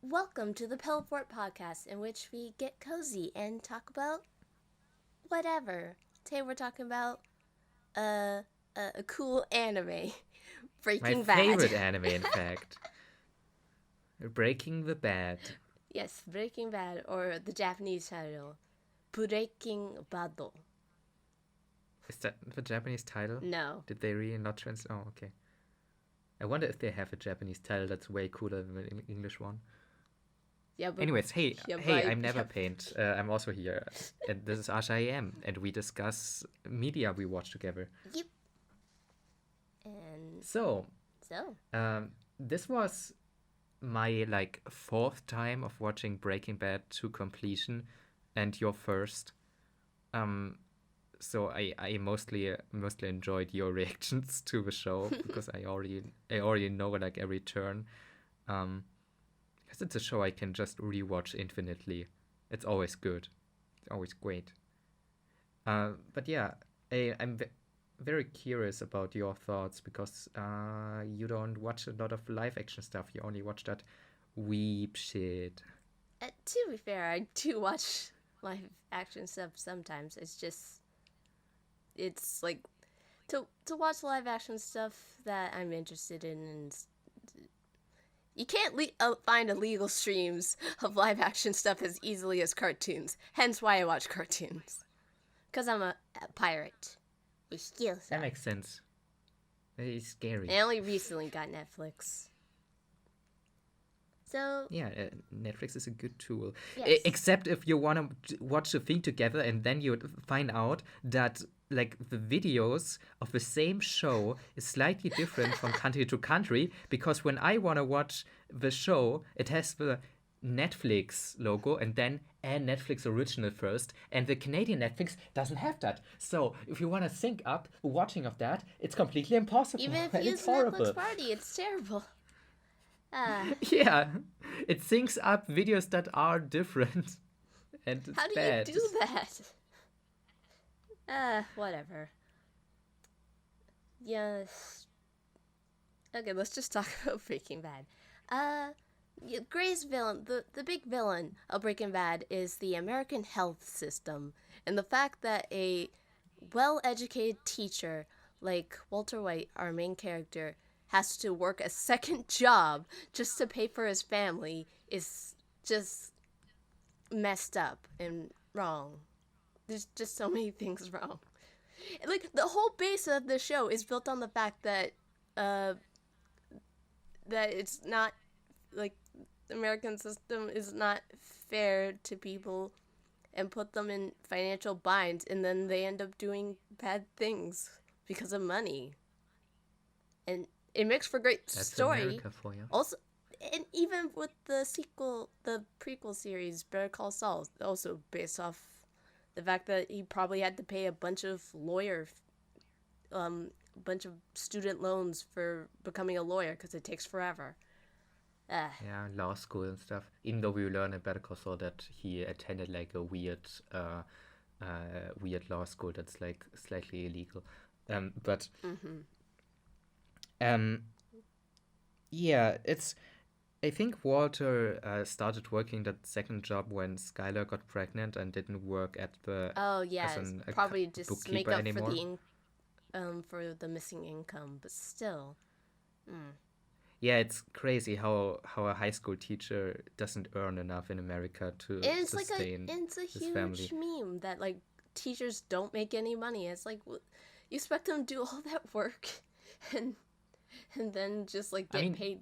Welcome to the Pillowfort Podcast, in which we get cozy and talk about whatever. Today we're talking about a cool anime, My Breaking Bad. favorite anime, in fact. Breaking the Bad. Yes, Breaking Bad, or the Japanese title, Breaking Bado. Is that the Japanese title? No. Did they really not translate? Oh, okay. I wonder if they have a Japanese title that's way cooler than the English one. Yeah, but Anyways, hey, yeah, hey, right. I'm Never Yeah. Paint. I'm also here, and this is Asha AM, and we discuss media we watch together. Yep. And So, so, this was my fourth time of watching Breaking Bad to completion, and your first. Um, so I mostly enjoyed your reactions to the show because I already know like every turn. Because it's a show I can just rewatch infinitely. It's always good. It's always great. But yeah, I'm very curious about your thoughts because you don't watch a lot of live action stuff. You only watch that weep shit. to be fair, I do watch live action stuff sometimes. It's like to watch live action stuff that I'm interested in, and you can't find illegal streams of live action stuff as easily as cartoons. Hence why I watch cartoons, because I'm a pirate. We steal That stuff. makes sense. Very scary. I only recently got Netflix, so Yeah, Netflix is a good tool. yes. Except if you want to watch a thing together and then you find out that like the videos of the same show is slightly different from country to country because when I want to watch the show, it has the Netflix logo and then a Netflix original first, and the Canadian Netflix doesn't have that. So if you want to sync up watching of that, it's completely impossible. Even if you and use it's horrible. Netflix Party, it's terrible. Yeah, it syncs up videos that are different, and it's How do bad. you do that? Whatever. Yes. Okay, let's just talk about Breaking Bad. Gray's villain, the big villain of Breaking Bad is the American health system, and the fact that a well-educated teacher like Walter White, our main character, has to work a second job just to pay for his family is just messed up and wrong. There's just so many things wrong. Like, the whole base of the show is built on the fact that that it's not, like, the American system is not fair to people and put them in financial binds, and then they end up doing bad things because of money. And it makes for great That's story. America for you. Also, and even with the prequel series, Better Call Saul, also based off the fact that he probably had to pay a bunch of bunch of student loans for becoming a lawyer because it takes forever. Yeah, law school and stuff. Even though we learn in Better Call Saul that he attended like a weird law school that's like slightly illegal. But um, yeah, it's. I think Walter started working that second job when Skylar got pregnant and didn't work at the Oh yeah, as it's an probably just make bookkeeper up anymore. for the missing income, but still. Yeah, it's crazy how a high school teacher doesn't earn enough in America to And it's like sustain it's a his huge family. meme that like teachers don't make any money. It's like you expect them to do all that work, and then just like I get mean, paid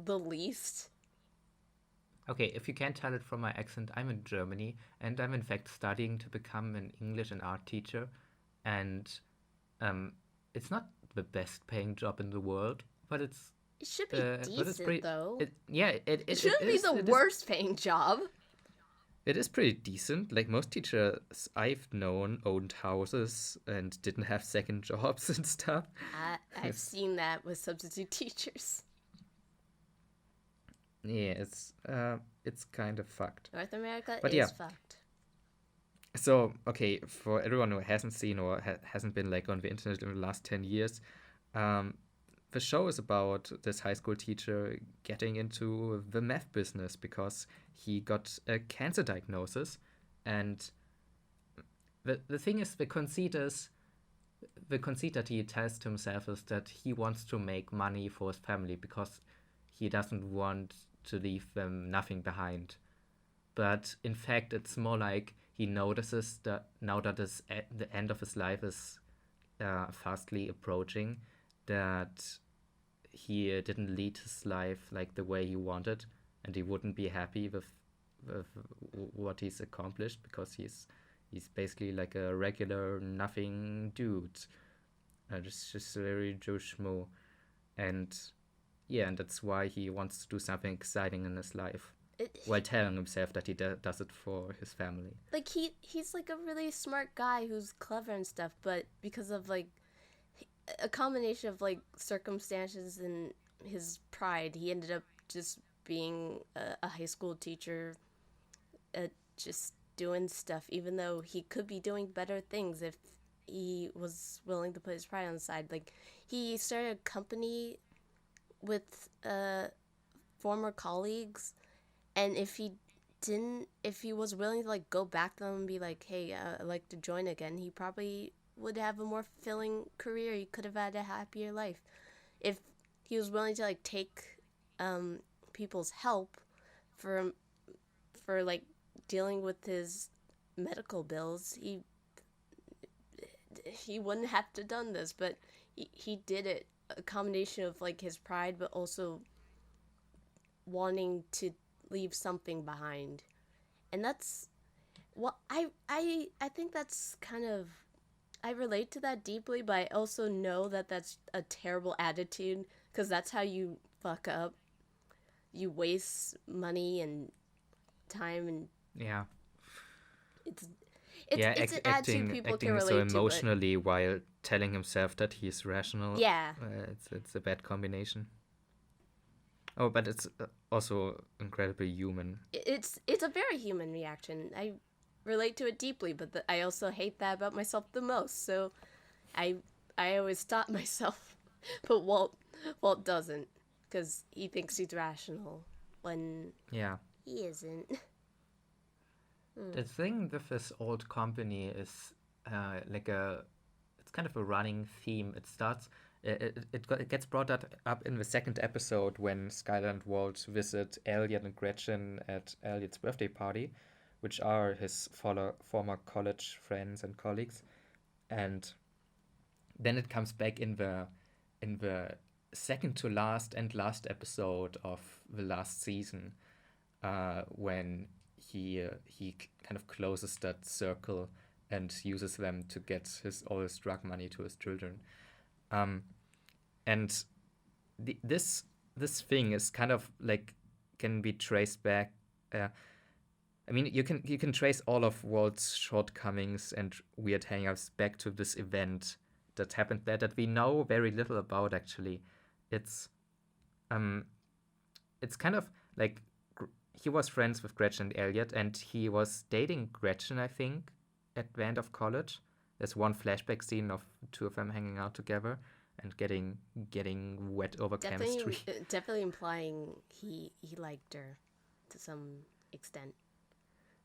the least. okay, if you can't tell it from my accent, I'm in Germany and I'm in fact studying to become an English and art teacher, and um, it's not the best paying job in the world, but It should be but it's decent pretty. though. It Shouldn't be is the worst paying job. it is pretty decent. Like most teachers I've known owned houses and didn't have second jobs and stuff. I've seen that with substitute teachers. Yeah, it's kind of fucked. North America But is yeah, fucked. so okay, for everyone who hasn't seen or hasn't been like on the internet in the last 10 years, um, the show is about this high school teacher getting into the meth business because he got a cancer diagnosis. And the thing is, the conceit that he tells to himself is that he wants to make money for his family because he doesn't want to leave them nothing behind. But in fact, it's more like he notices that now that the end of his life is fastly approaching, that he didn't lead his life like the way he wanted, and he wouldn't be happy with what he's accomplished because he's basically like a regular nothing dude, just a very Joe Schmo, and yeah, and that's why he wants to do something exciting in his life, while telling himself that he does it for his family. Like he's like a really smart guy who's clever and stuff, but because of like a combination of like circumstances and his pride, he ended up just being a high school teacher, just doing stuff, even though he could be doing better things if he was willing to put his pride on the side. Like he started a company with former colleagues, and if he was willing to like go back to them and be like, hey, I'd like to join again, he probably would have a more fulfilling career. He could have had a happier life if he was willing to like take people's help for like dealing with his medical bills. He wouldn't have to done this, but he did it. A combination of like his pride, but also wanting to leave something behind, and that's what I think that's kind of, I relate to that deeply, but I also know that that's a terrible attitude because that's how you fuck up. You waste money and time, and Yeah. it's an attitude people acting can relate so to. But emotionally while telling himself that he's rational. yeah, It's a bad combination. Oh, but it's also incredibly human. it's a very human reaction. I relate to it deeply, but I also hate that about myself the most. So I always stop myself, but Walt doesn't, because he thinks he's rational when Yeah. he isn't. The thing with this old company is it's kind of a running theme. It starts, it gets brought up in the second episode when Skylar and Walt visit Elliot and Gretchen at Elliot's birthday party, which are his former college friends and colleagues. And then it comes back in the second to last and last episode of the last season, when he kind of closes that circle and uses them to get all his drug money to his children. And this thing is kind of like can be traced back. I mean, you can trace all of Walt's shortcomings and weird hangouts back to this event that happened there that we know very little about. Actually, it's kind of like he was friends with Gretchen and Elliot, and he was dating Gretchen, I think, at the end of college. There's one flashback scene of two of them hanging out together and getting wet over chemistry. Definitely implying he liked her to some extent.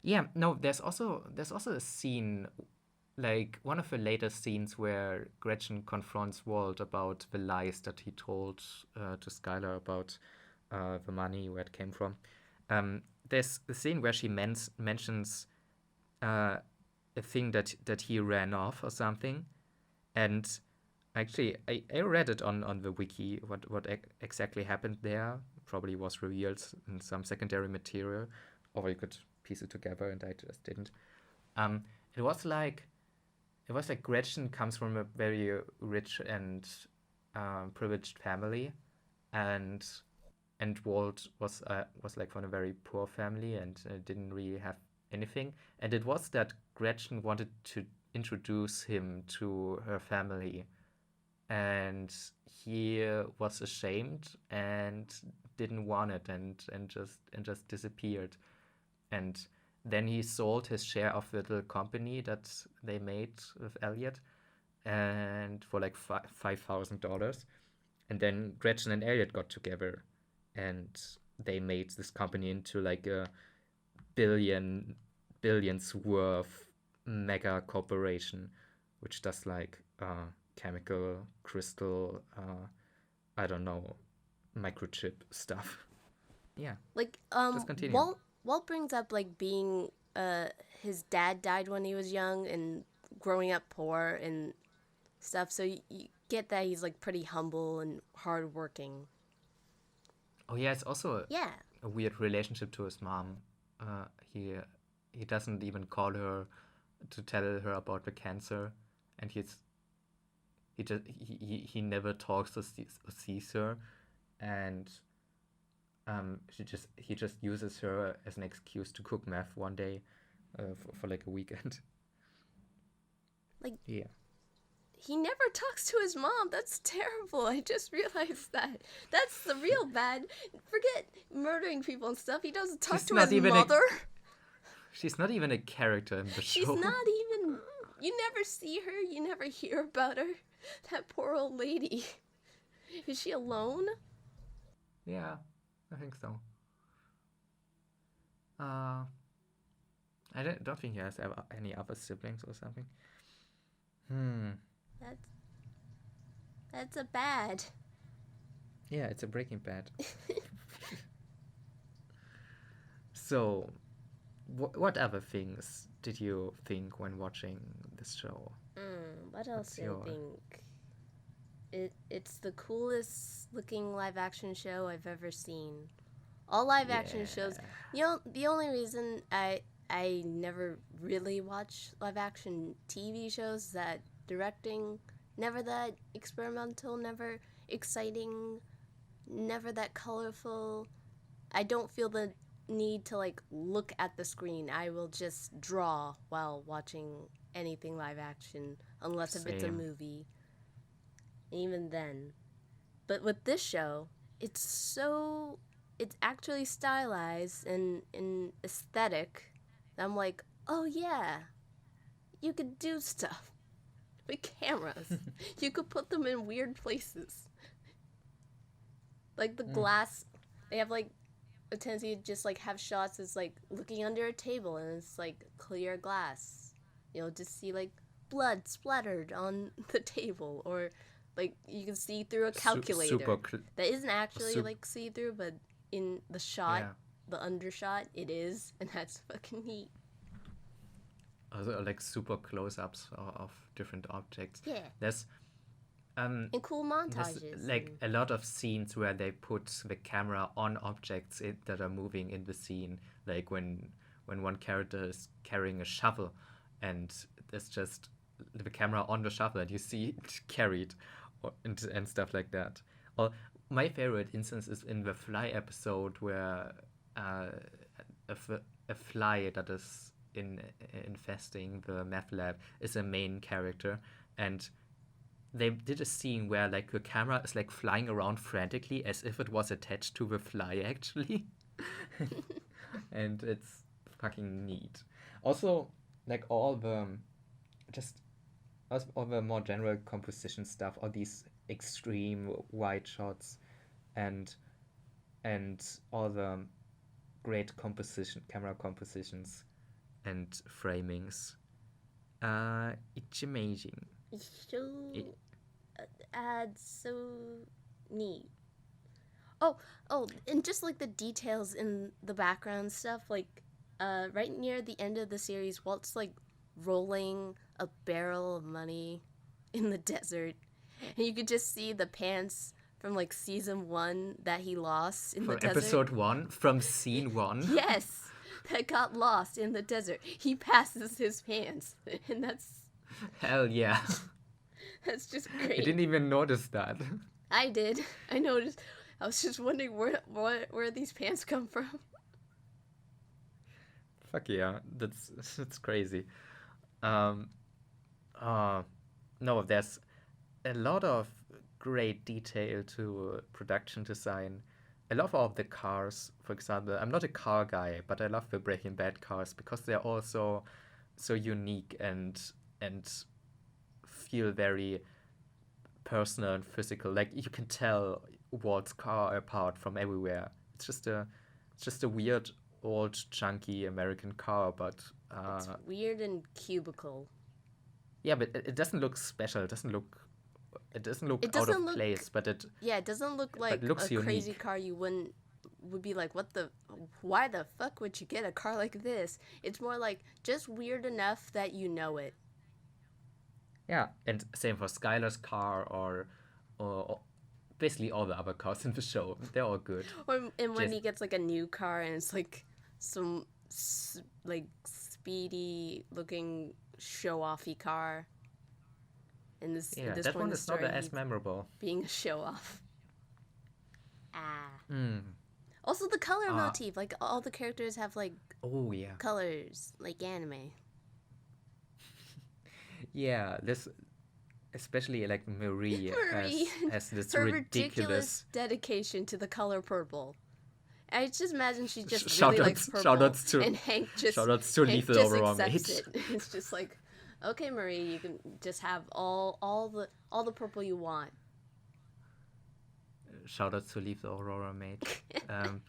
Yeah, no, there's also a scene, like one of the later scenes where Gretchen confronts Walt about the lies that he told to Skylar about the money, where it came from. There's the scene where she mentions a thing that he ran off or something, and actually I read it on the wiki what exactly happened there. Probably was revealed in some secondary material, or you could piece it together, and I just didn't. It was like Gretchen comes from a very rich and privileged family, and Walt was like from a very poor family and didn't really have anything. And it was that Gretchen wanted to introduce him to her family, and he was ashamed and didn't want it, and just disappeared. And then he sold his share of the little company that they made with Elliot, and for like $5,000. And then Gretchen and Elliot got together, and they made this company into like a billion billions worth mega corporation, which does like chemical, crystal, I don't know, microchip stuff. Yeah, Like, just continue. Walt brings up like being his dad died when he was young and growing up poor and stuff. So you get that he's like pretty humble and hardworking. Oh yeah, it's also Yeah, a weird relationship to his mom. Uh, he he doesn't even call her to tell her about the cancer, and he never talks or sees her, and he just uses her as an excuse to cook meth one day, for like a weekend. like Yeah. he never talks to his mom. That's terrible. I just realized that. That's the real bad. Forget murdering people and stuff. He doesn't talk She's to not his even mother. She's not even a character in the She's show. not even. You never see her. You never hear about her. That poor old lady. Is she alone? Yeah, I think so. Uh, I don't think he has any other siblings or something. Hmm. That's that's a bad. Yeah, it's a Breaking Bad. So, what other things did you think when watching this show? What else What's do your I think? It's the coolest looking live action show I've ever seen. All live action shows. Yeah. You know, the only reason I never really watch live action TV shows is that directing never that experimental, never exciting, never that colorful. I don't feel the need to like look at the screen. I will just draw while watching anything live action unless if it's a Same. movie. Even then. But with this show, it's actually stylized and aesthetic. I'm like, oh yeah, you could do stuff with cameras. You could put them in weird places. Like the glass, they have like a tendency to just like have shots that's like looking under a table and it's like clear glass. You know, just see like blood splattered on the table or like you can see through a calculator that isn't actually like see through, but in the shot, Yeah. the undershot, it is, and that's fucking neat. Also, like super close-ups of different objects. Yeah, There's and cool there's montages. like And, a lot of scenes where they put the camera on objects that are moving in the scene, like when one character is carrying a shovel, and there's just the camera on the shovel, and you see it carried, and stuff like that. Or my favorite instance is in the Fly episode where uh, a fly that is infesting the meth lab is a main character, and they did a scene where like the camera is like flying around frantically as if it was attached to the fly actually. And it's fucking neat. Also, like just all the more general composition stuff, all these extreme wide shots, and all the great camera compositions and framings. It's amazing. it's so It, so neat. And just like the details in the background stuff, like right near the end of the series, Walt's like rolling a barrel of money in the desert, and you could just see the pants from like season 1 that he lost in the from desert. episode 1, from scene 1. Yes, that got lost in the desert. He passes his pants, and Hell yeah. that's just I great. didn't even notice that. I did. I noticed. I was just wondering where these pants come from. Fuck yeah, that's crazy. Um, no, there's a lot of great detail to production design. I love all of the cars, for example. I'm not a car guy, but I love the Breaking Bad cars because they're also so unique and feel very personal and physical. Like you can tell Walt's car apart from everywhere. It's just a weird old chunky American car, but It's weird and cubicle. yeah, but it doesn't look special. It doesn't look It out doesn't of look place, but it Yeah, it doesn't look but like looks a crazy unique. car you would be like, why the fuck would you get a car like this? It's more like just weird enough that you know it. Yeah, and same for Skylar's car or basically all the other cars in the show. They're all good. And when Just he gets like a new car and it's like some like speedy looking show offy car. In yeah, this that point in one the is not story, as he's memorable. being a show off. Ah. Mm. Also the color Uh, motif, like all the characters have like oh yeah. colors, like anime. Yeah, this especially like Marie Marie and has this her ridiculous ridiculous dedication to the color purple. I just imagine she just shout really likes outs purple, to and Hank shout outs to Hank Lethal just Overall accepts Mate. it. It's just like, okay, Marie, you can just have all the purple you want. Shout outs to Lethal Aurora Mate. Um,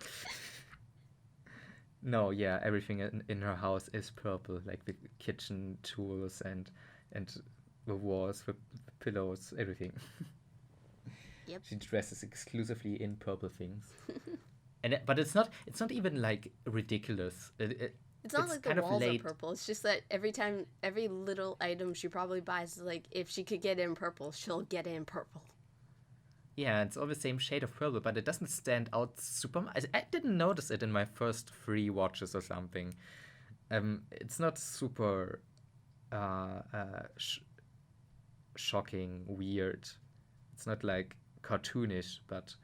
no, yeah, everything in her house is purple, like the kitchen tools and the walls, the pillows, everything. Yep. She dresses exclusively in purple things. But it's not even like ridiculous. It's not It's like the kind of walls are late. purple. It's just that every little item she probably buys is like, if she could get it in purple, she'll get it in purple. Yeah, it's all the same shade of purple, but it doesn't stand out super much. I didn't notice it in my first 3 watches or something. It's not super uh, uh, sh- shocking, weird. It's not like cartoonish, but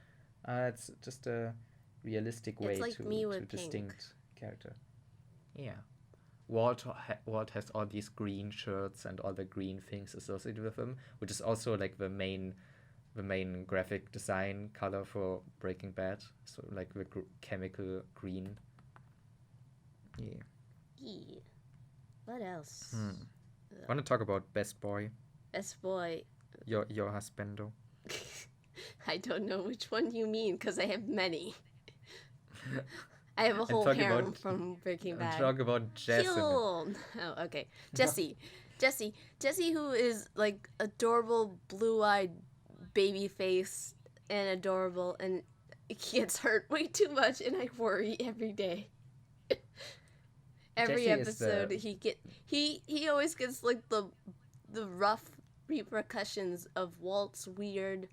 it's just a realistic way It's like me to with pink. distinct character. Yeah. Walt has all these green shirts and all the green things associated with him, which is also like the main graphic design color for Breaking Bad. So like the chemical green. Yeah. Yeah. What else? Want to talk about Best Boy, Best boy. your husbando? I don't know which one you mean because I have many. I have a I'm whole talking harem about from Breaking Bad. talk about Jess. Oh, okay. Jesse, who is like adorable, blue-eyed baby face and adorable, and he gets hurt way too much, and I worry every day. Every Jesse is episode, the- he always gets like the rough repercussions of Walt's weird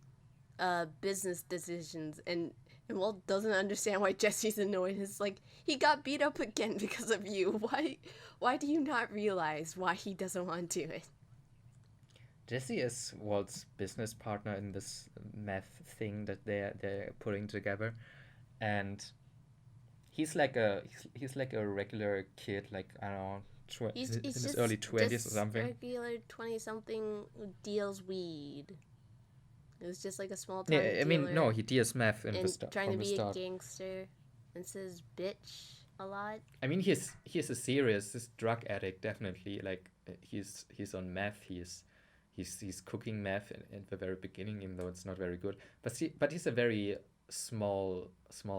business decisions, and Walt doesn't understand why Jesse's annoyed. It's like, he got beat up again because of you. Why do you not realize why he doesn't want to do it? Jesse is Walt's business partner in this meth thing that they're putting together, and he's like a regular kid, like I don't know, He's in his just early 20s or just something. regular 20-something who deals weed. It was just like a small Yeah, time I mean, dealer no, he deals meth in the and start trying from to the be a start. gangster and says bitch a lot. I mean, he's a serious drug addict, definitely. Like he's on meth. He's cooking meth in the very beginning, even though it's not very good. But he's a very small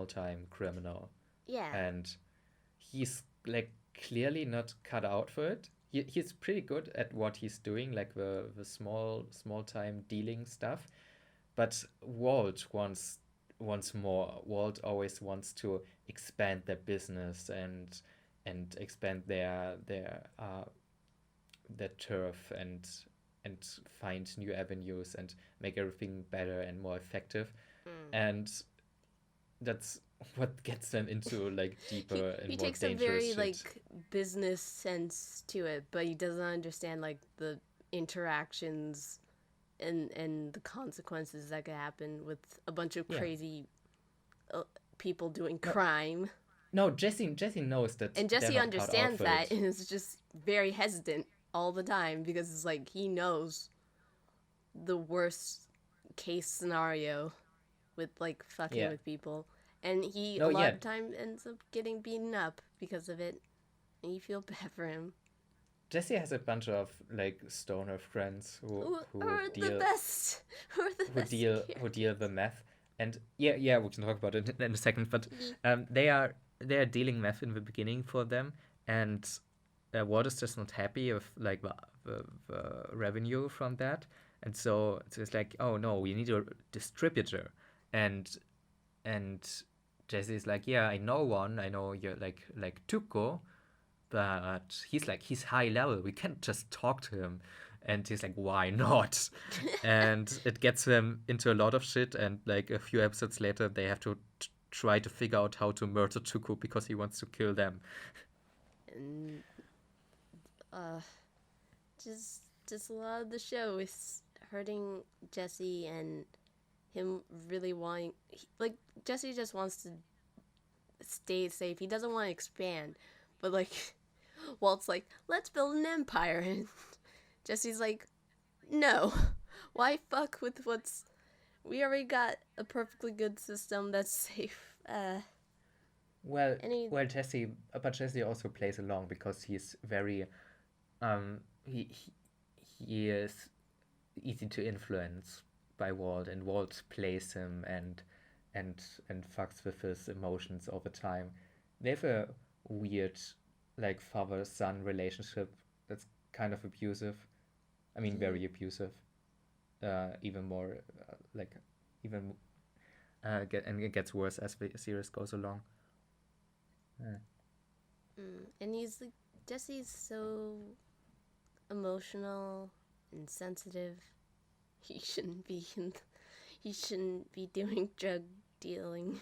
time criminal, Yeah. and he's like clearly not cut out for it. He's pretty good at what he's doing, like the small time dealing stuff. But Walt wants more. Walt always wants to expand their business and expand their turf and find new avenues and make everything better and more effective. And that's what gets them into like deeper and He more takes a dangerous very shit. like business sense to it, but he doesn't understand like the interactions and the consequences that could happen with a bunch of Yeah. crazy people doing crime. No, Jesse knows that And they're Jesse not cut out understands for that it. and is just very hesitant all the time because it's like he knows the worst case scenario with like fucking Yeah. with people. And he No, a lot yeah. of time ends up getting beaten up because of it. And you feel bad for him. Jesse has a bunch of like stoner friends Who who are the deal best? Who are the who best deal who deal characters? the meth. And yeah, we can talk about it in a second. But Ye- they are dealing meth in the beginning for them, and Walt is just not happy with like the revenue from that, and so it's like, oh no, we need a distributor, and and Jesse's like, yeah, I know one, I know you're like Tuco, but he's high level. We can't just talk to him. And he's like, why not? And it gets them into a lot of shit. And like a few episodes later, they have to try to figure out how to murder Tuku because he wants to kill them. and uh, just a lot of the show is hurting Jesse and him really wanting like Jesse just wants to stay safe. He doesn't want to expand, but like Walt's like, let's build an empire, and Jesse's like, no, why fuck with what's we already got a perfectly good system that's safe. Well, Any but Jesse also plays along because he's very, he is easy to influence by Walt, and Walt plays him and and fucks with his emotions all the time. They have a weird like father-son relationship that's kind of abusive. I mean, very abusive. Even more like even and it gets worse as the series goes along. Yeah. and he's like Jesse's so emotional and sensitive. He shouldn't be he shouldn't be doing drug dealing.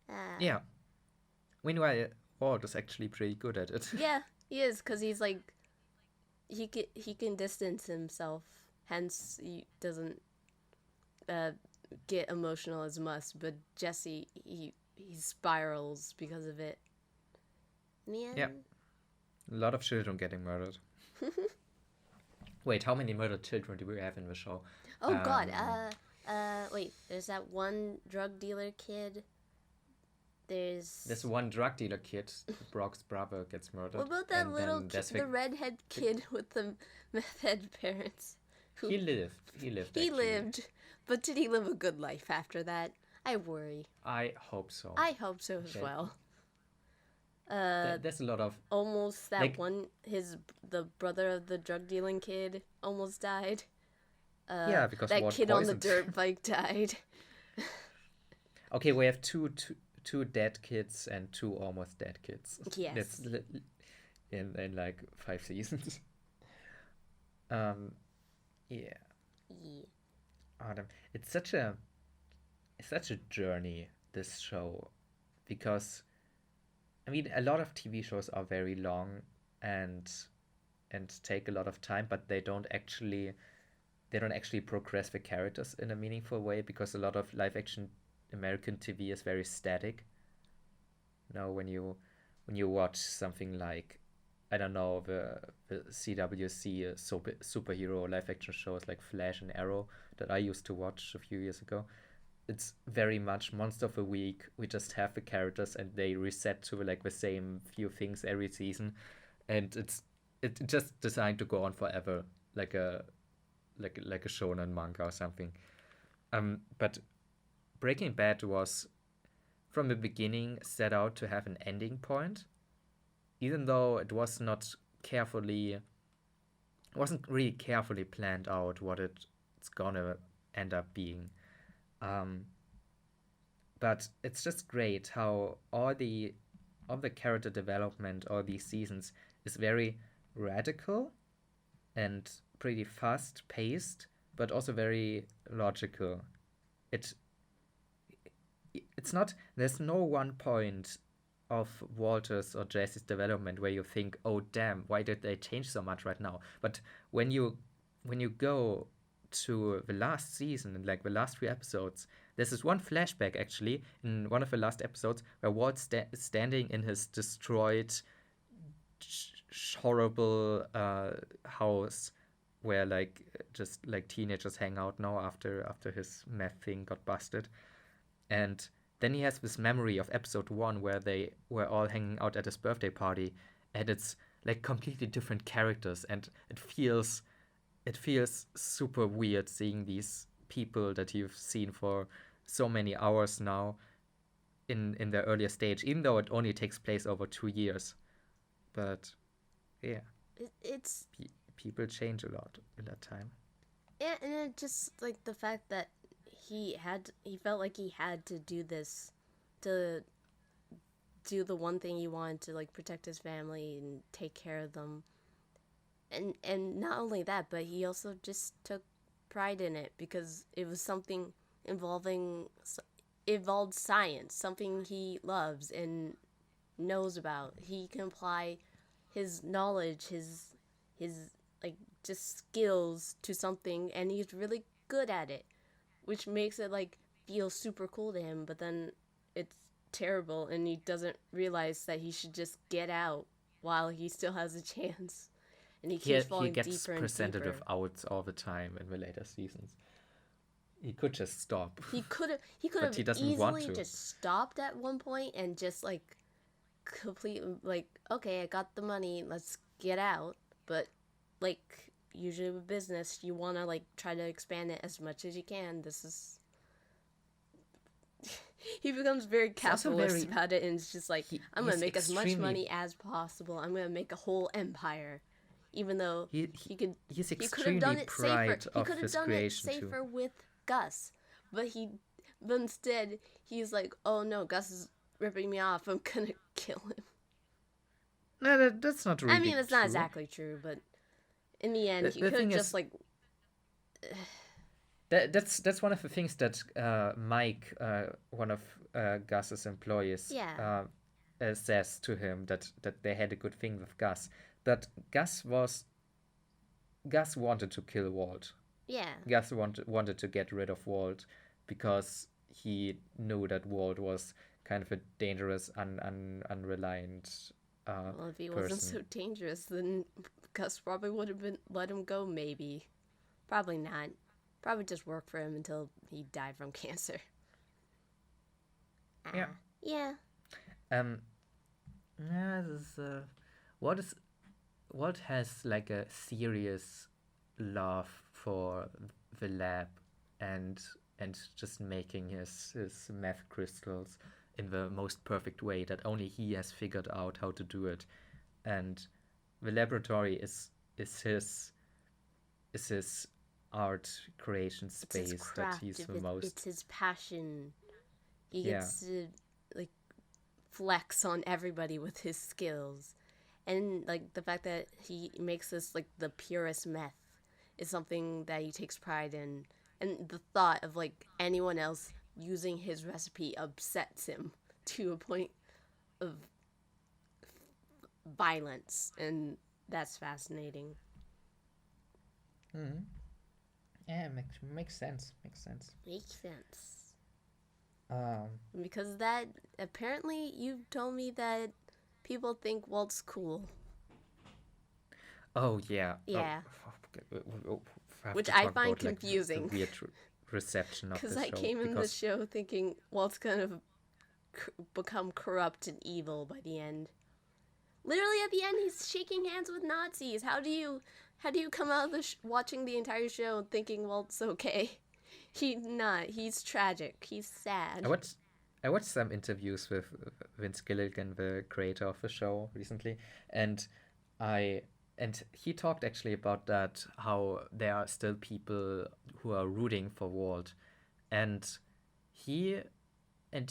Ah. Yeah. Meanwhile, Walt is actually pretty good at it. Yeah, he is because he's like he can distance himself, hence he doesn't uh, get emotional as much. But Jesse, he spirals because of it. Man. Yeah. A lot of children getting murdered. Wait, how many murdered children do we have in the show? Oh God. Wait. There's that one drug dealer kid. There's one drug dealer kid. Brock's brother gets murdered. What about that and little then there's the redhead kid with the meth head parents? Who He lived. He he actually. lived, but did he live a good life after that? I worry. I hope so. I hope so as Okay. well. There's a lot of Almost that like one, the brother of the drug dealing kid almost died. yeah, because That Walt kid on the poisoned. dirt bike died. Okay, we have two dead kids and two almost dead kids. Yes. That's in like 5 seasons. Yeah. Yeah. Adam, it's such a journey, this show, because I mean a lot of TV shows are very long and take a lot of time, but they don't actually progress the characters in a meaningful way because a lot of live action American TV is very static. When you watch something like, I don't know, the CWC superhero live action shows like Flash and Arrow that I used to watch a few years ago, it's very much monster of the week. We just have the characters and they reset to like the same few things every season, and it's just designed to go on forever, like a shonen manga or something. But Breaking Bad was from the beginning set out to have an ending point, even though it wasn't really carefully planned out what it's gonna end up being. Um, but it's just great how all the character development all these seasons is very radical and pretty fast paced, but also very logical. It it's not there's no one point of Walter's or Jesse's development where you think, oh damn, why did they change so much right now? But when you go to the last season and like the last 3 episodes, there's this one flashback actually in one of the last episodes where Walt's standing in his destroyed, horrible house where like just like teenagers hang out now after his meth thing got busted. And then he has this memory of episode 1 where they were all hanging out at his birthday party, and it's like completely different characters, and it feels super weird seeing these people that you've seen for so many hours now in the earlier stage, even though it only takes place over 2 years. But yeah, It's people change a lot in that time. yeah, and it just like the fact that he felt like he had to do this to do the one thing he wanted to, like protect his family and take care of them. And not only that, but he also just took pride in it because it was something involving evolved science, something he loves and knows about. He can apply his knowledge, his like just skills to something, and he's really good at it, which makes it like feel super cool to him. But then it's terrible, and he doesn't realize that he should just get out while he still has a chance, and he keeps He falling gets deeper and presented deeper. with outs all the time in the later seasons. He could just stop. He could But have he doesn't want easily to. just stopped at one point and just like complete like, okay, I got the money, let's get out. But like usually with business, you want to like try to expand it as much as you can. This is he becomes very It's also capitalist very about it, and it's just like, I'm gonna he's make as much extremely money as possible. I'm gonna make a whole empire, even though he's he could have extremely done it safer. proud He of could have his done it creation too. safer with Gus, but but instead he's like, oh no, Gus is ripping me off. I'm gonna kill him. No, that's not I really mean, it's not true. exactly true, but in the end, he The could have thing just is, like, that's one of the things that Mike, one of Gus's employees, yeah, says to him that they had a good thing with Gus. That Gus wanted to kill Walt. yeah. Gus wanted to get rid of Walt because he knew that Walt was kind of a dangerous, unreliant Well, if he wasn't person. so dangerous, then Gus probably would have been let him go. Maybe, probably not. Probably just work for him until he died from cancer. Yeah. Yeah. Um. Yeah. What is Walt has like a serious love for the lab and just making his meth crystals in the most perfect way that only he has figured out how to do it, and the laboratory is his art creation It's his space that craft. he's the most. It's his passion. He Yeah. gets to like flex on everybody with his skills, and like the fact that he makes this like the purest meth is something that he takes pride in, and the thought of like anyone else using his recipe upsets him to a point of violence, and that's fascinating. Mm-hmm. Yeah, makes sense. Makes sense. Makes sense. Um. Because that apparently you've told me that people think Walt's cool. Oh yeah. Yeah. We have Which to I talk find about like the confusing. weird reception of Because the I show came in the because show thinking Walt's gonna become corrupt and evil by the end. Literally at the end, he's shaking hands with Nazis. How do you come out of watching the entire show thinking Walt's okay? He's not. He's tragic. He's sad. I watched some interviews with Vince Gilligan, the creator of the show, recently, and I and he talked actually about that, how there are still people who are rooting for Walt, and he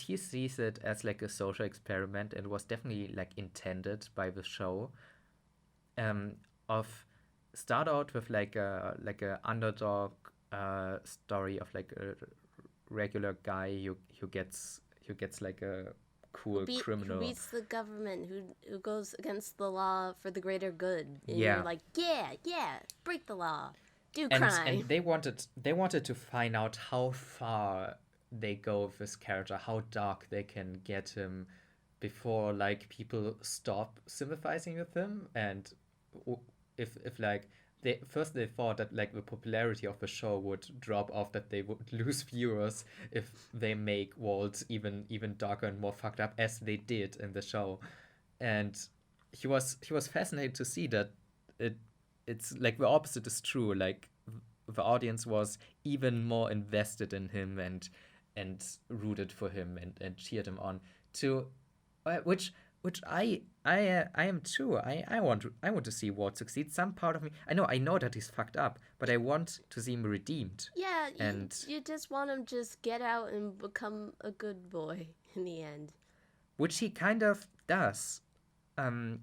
he sees it as like a social experiment and was definitely like intended by the show, of start out with like a underdog story of like a regular guy who gets like a cool Who criminal. beats the government? Who goes against the law for the greater good? And you're Yeah. like, yeah, break the law, do and crime. they wanted to find out how far they go with this character, how dark they can get him before like people stop sympathizing with him, and if like they thought that like the popularity of the show would drop off, that they would lose viewers if they make Walt even darker and more fucked up as they did in the show. And he was fascinated to see that it it's like the opposite is true. Like the audience was even more invested in him and rooted for him and cheered him on to which I am too. I want to see Walt succeed. Some part of me, I know that he's fucked up, but I want to see him redeemed. Yeah, And you just want him just get out and become a good boy in the end. which he kind of does. Um,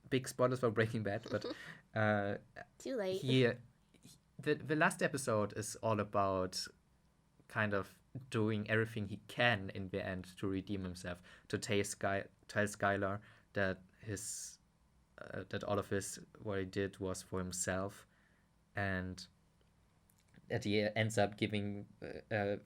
Big spoilers for Breaking Bad, but uh, Too late. the last episode is all about kind of doing everything he can in the end to redeem himself, to tell Skylar that that all of this what he did was for himself, and that he ends up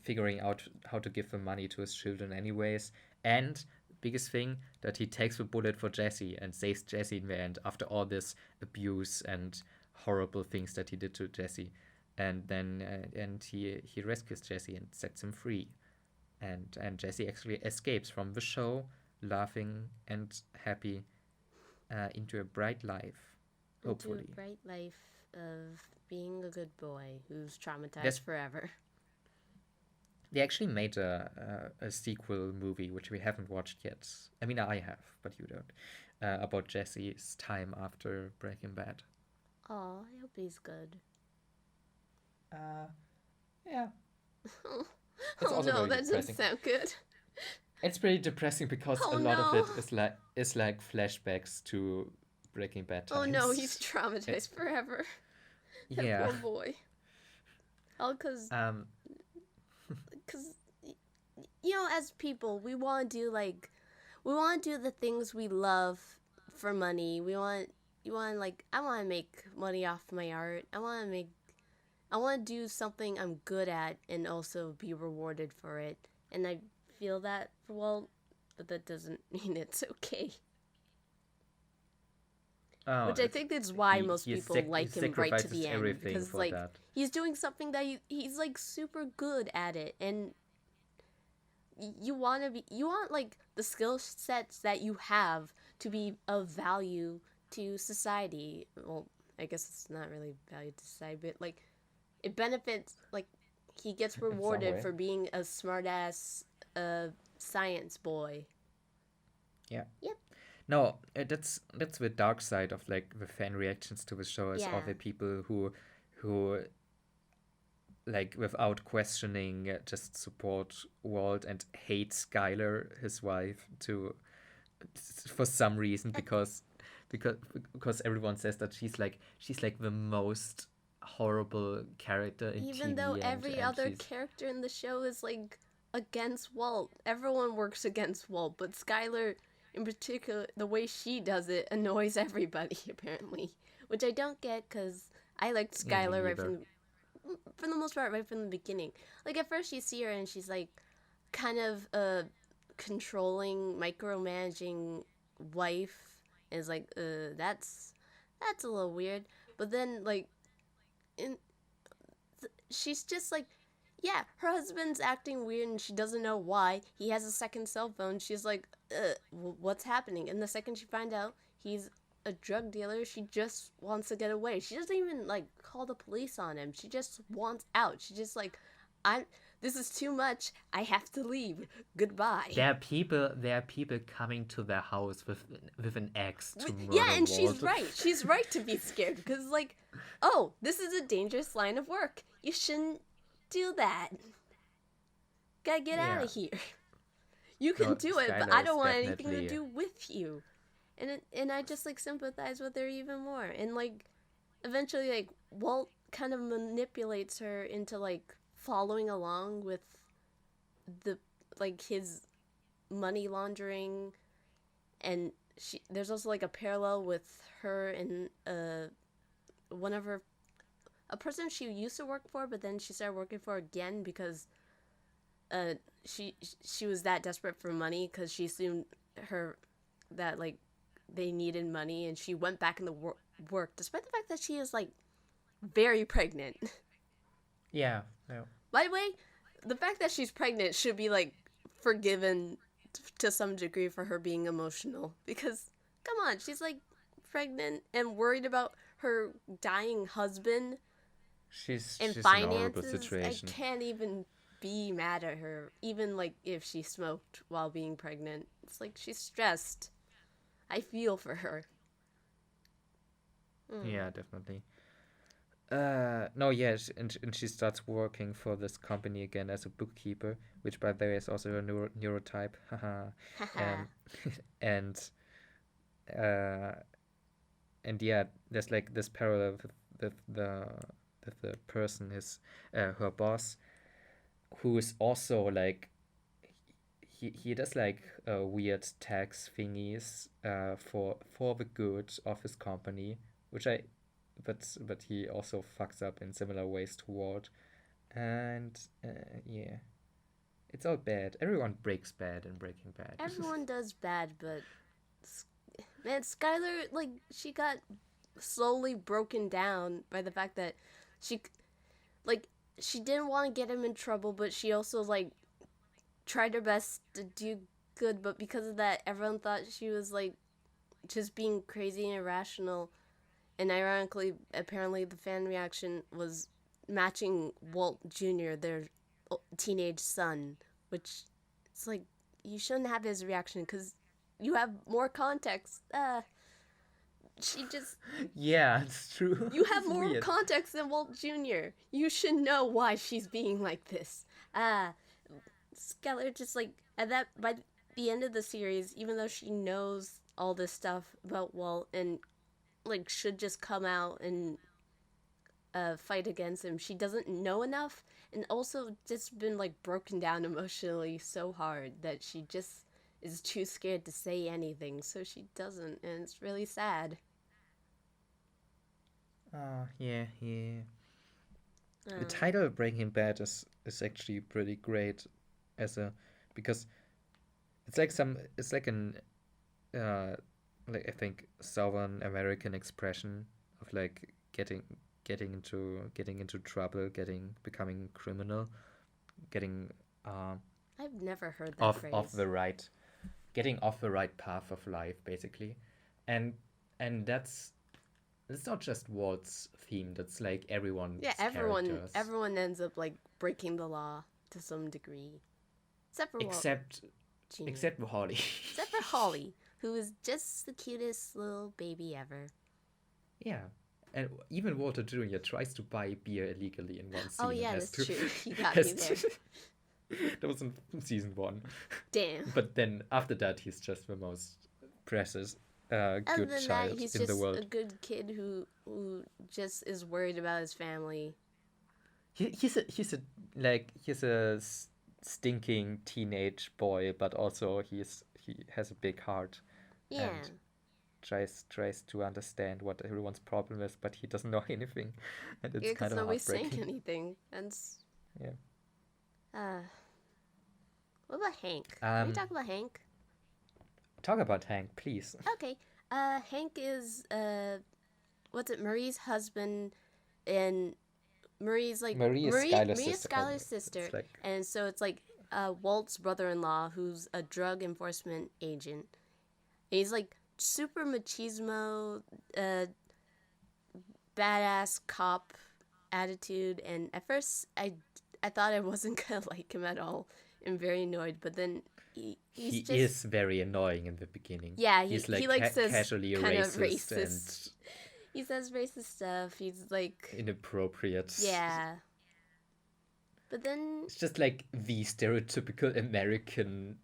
figuring out how to give the money to his children anyways, and biggest thing that he takes the bullet for Jesse and saves Jesse in the end after all this abuse and horrible things that he did to Jesse, and then and he rescues Jesse and sets him free, and Jesse actually escapes from the show, laughing and happy, into a bright life, Into hopefully. a bright life of being a good boy who's traumatized Yes. forever. They actually made a sequel movie, which we haven't watched yet. I mean, I have, but you don't. About Jesse's time after Breaking Bad. Oh, I hope he's good. Yeah. Oh also no, very that depressing. doesn't sound good. It's pretty depressing because Oh a lot of no. it is like flashbacks to Breaking Bad Oh times. no, he's traumatized forever. That Yeah. poor boy. All because Um. as people, we want to do the things we love for money. I want to make money off my art. I want to do something I'm good at and also be rewarded for it. And I feel that for Walt, but that doesn't mean it's okay. Oh, Which I think is why most people he like him right to sacrifices the end, everything because for like that. he's doing something that he's like super good at it, and you want like the skill sets that you have to be of value to society. Well, I guess it's not really value to society, but like it benefits, like he gets In some rewarded way. for being a smart ass science boy. Yeah. Yep. No, that's the dark side of like the fan reactions to the show is all Yeah. the people who like without questioning just support Walt and hate Skylar, his wife, to for some reason because everyone says that she's like the most horrible character in Even though TV every and other she's character in the show is like against Walt, everyone works against Walt, but Skylar in particular, the way she does it annoys everybody apparently, which I don't get because I liked yeah, me Skylar right neither. for the most part right from the beginning. Like at first you see her and she's like kind of a controlling, micromanaging wife, and is like that's a little weird. But then like in she's just like, yeah, her husband's acting weird and she doesn't know why. He has a second cell phone. She's like, what's happening? And the second she finds out he's a drug dealer, she just wants to get away. She doesn't even like call the police on him. She just wants out. She just like, this is too much. I have to leave. Goodbye. There are people coming to their house with an axe to murder Yeah, and Walt. she's right. She's right to be scared because, like, oh, this is a dangerous line of work. You shouldn't do that. Gotta get out Yeah. of here. You can No, do it, but Skylar I is don't want anything to definitely do with you. And I just like sympathize with her even more. And like, eventually, like Walt kind of manipulates her into like following along with the like his money laundering, and there's also like a parallel with her and one of her a person she used to work for, but then she started working for again because uh she was that desperate for money because she assumed her that like they needed money, and she went back in the work despite the fact that she is like very pregnant. Yeah. No. By the way, the fact that she's pregnant should be like forgiven to some degree for her being emotional, because Come on, she's like pregnant and worried about her dying husband and She's in a horrible finances. I situation. can't even be mad at her, even like if she smoked while being pregnant. It's like she's stressed. I feel for her. Yeah, definitely. No, yeah, and she starts working for this company again as a bookkeeper, which by the way is also a neurotype. Haha. Haha. um, and uh, and yeah, there's like this parallel with the person his her boss, who is also like he does like weird tax thingies for the good of his company, which I but he also fucks up in similar ways to Walt, and yeah, it's all bad. Everyone breaks bad in Breaking Bad. Everyone does bad, but man, Skylar, like, she got slowly broken down by the fact that she, like, she didn't want to get him in trouble, but she also, like, tried her best to do good, but because of that, everyone thought she was, like, just being crazy and irrational. And ironically, apparently, the fan reaction was matching Walt Jr., their teenage son, which it's like, you shouldn't have his reaction because you have more context. She just, Yeah, it's true. you have It's more weird. context than Walt Jr. You should know why she's being like this. Skeller just like, at that, by the end of the series, even though she knows all this stuff about Walt and like should just come out and fight against him, she doesn't know enough, and also just been like broken down emotionally so hard that she just is too scared to say anything, so she doesn't, and it's really sad. Oh yeah, yeah. The Uh, title of Breaking Bad is actually pretty great as a because it's like an uh like I think Southern American expression of like getting into trouble, becoming criminal, getting I've never heard that off phrase. the right getting off the right path of life basically. And that's it's not just Walt's theme, that's like Yeah, everyone's everyone characters. everyone ends up like breaking the law to some degree, except for Walt Except Jr. except Holly. Except for Holly, who is just the cutest little baby ever. Yeah. And even Walter Jr. tries to buy beer illegally in one Oh scene and yeah, has that's to true. You got me has there. to that was in season 1. Damn. But then after that he's just the most precious Other good than that, child he's in the just a world. good kid who just is worried about his family. He's a stinking teenage boy, but also he has a big heart Yeah, and tries to understand what everyone's problem is, but he doesn't know anything, and yeah, it's kind because of nobody's saying heartbreaking. anything. That's Yeah. uh. What about Hank? Can we Um, talk about Hank? talk about Hank, please. Okay. Hank is what's it? Marie's husband, and Marie's like Marie is Skylar's Marie is sister. Skylar's It's sister, like and so it's like Walt's brother-in-law who's a drug enforcement agent. And he's like super machismo, uh, badass cop attitude, and at first I thought I wasn't gonna like him at all and very annoyed, but then he's he just is very annoying in the beginning. yeah, He's he like like says casually kind of racist racist. He says racist stuff. He's like and inappropriate. yeah, but then It's just like the stereotypical American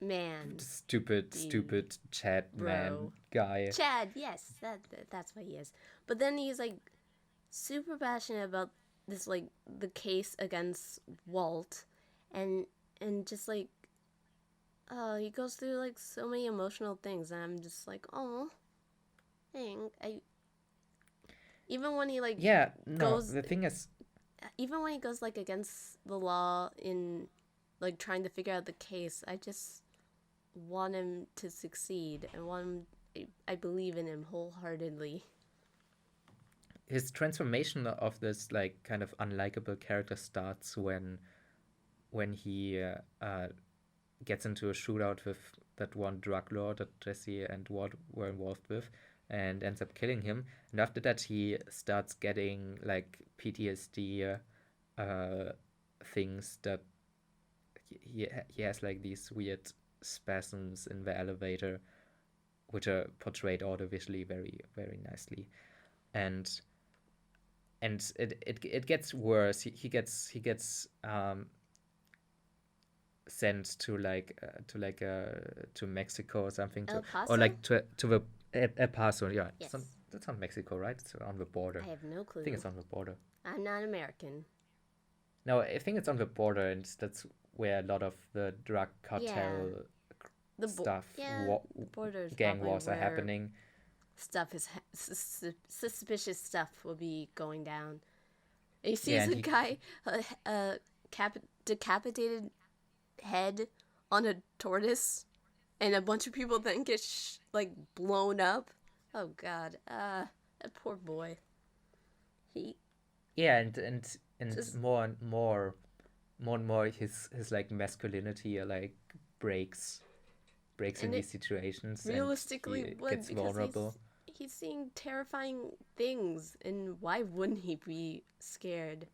man, dude, stupid Chad man bro, guy. Chad, yes, that's what he is. But then he's like super passionate about this like the case against Walt, and just like oh he goes through like so many emotional things, and I'm just like oh dang I even when he like Yeah, no, goes the thing is, even when he goes like against the law in like trying to figure out the case, I just want him to succeed and want him. I believe in him wholeheartedly. his transformation of this like kind of unlikable character starts when he gets into a shootout that one drug lord that Jesse and Walt were involved with, and ends up killing him. And after that, he starts getting like PTSD uh, things that he has like these weird spasms in the elevator, which are portrayed audiovisually very very nicely, and it gets worse. He gets sent to to Mexico or something, El or Paso? like to the El Paso. Yeah, Yes. that's not Mexico, right? It's on the border. I have no I think clue. it's on the border. I'm not American. No, I think it's on the border, and that's where a lot of the drug Yeah. cartel The stuff, yeah, the border is gang probably wars are where happening. stuff is suspicious stuff will be going down. And he Yeah, sees and a guy, a decapitated head on a tortoise, and a bunch of people then get like blown up. Oh God, that poor boy. He yeah, and just more and more his like masculinity like breaks breaks in and it these situations, and realistically he would gets because vulnerable. he's seeing terrifying things, and why wouldn't he be scared?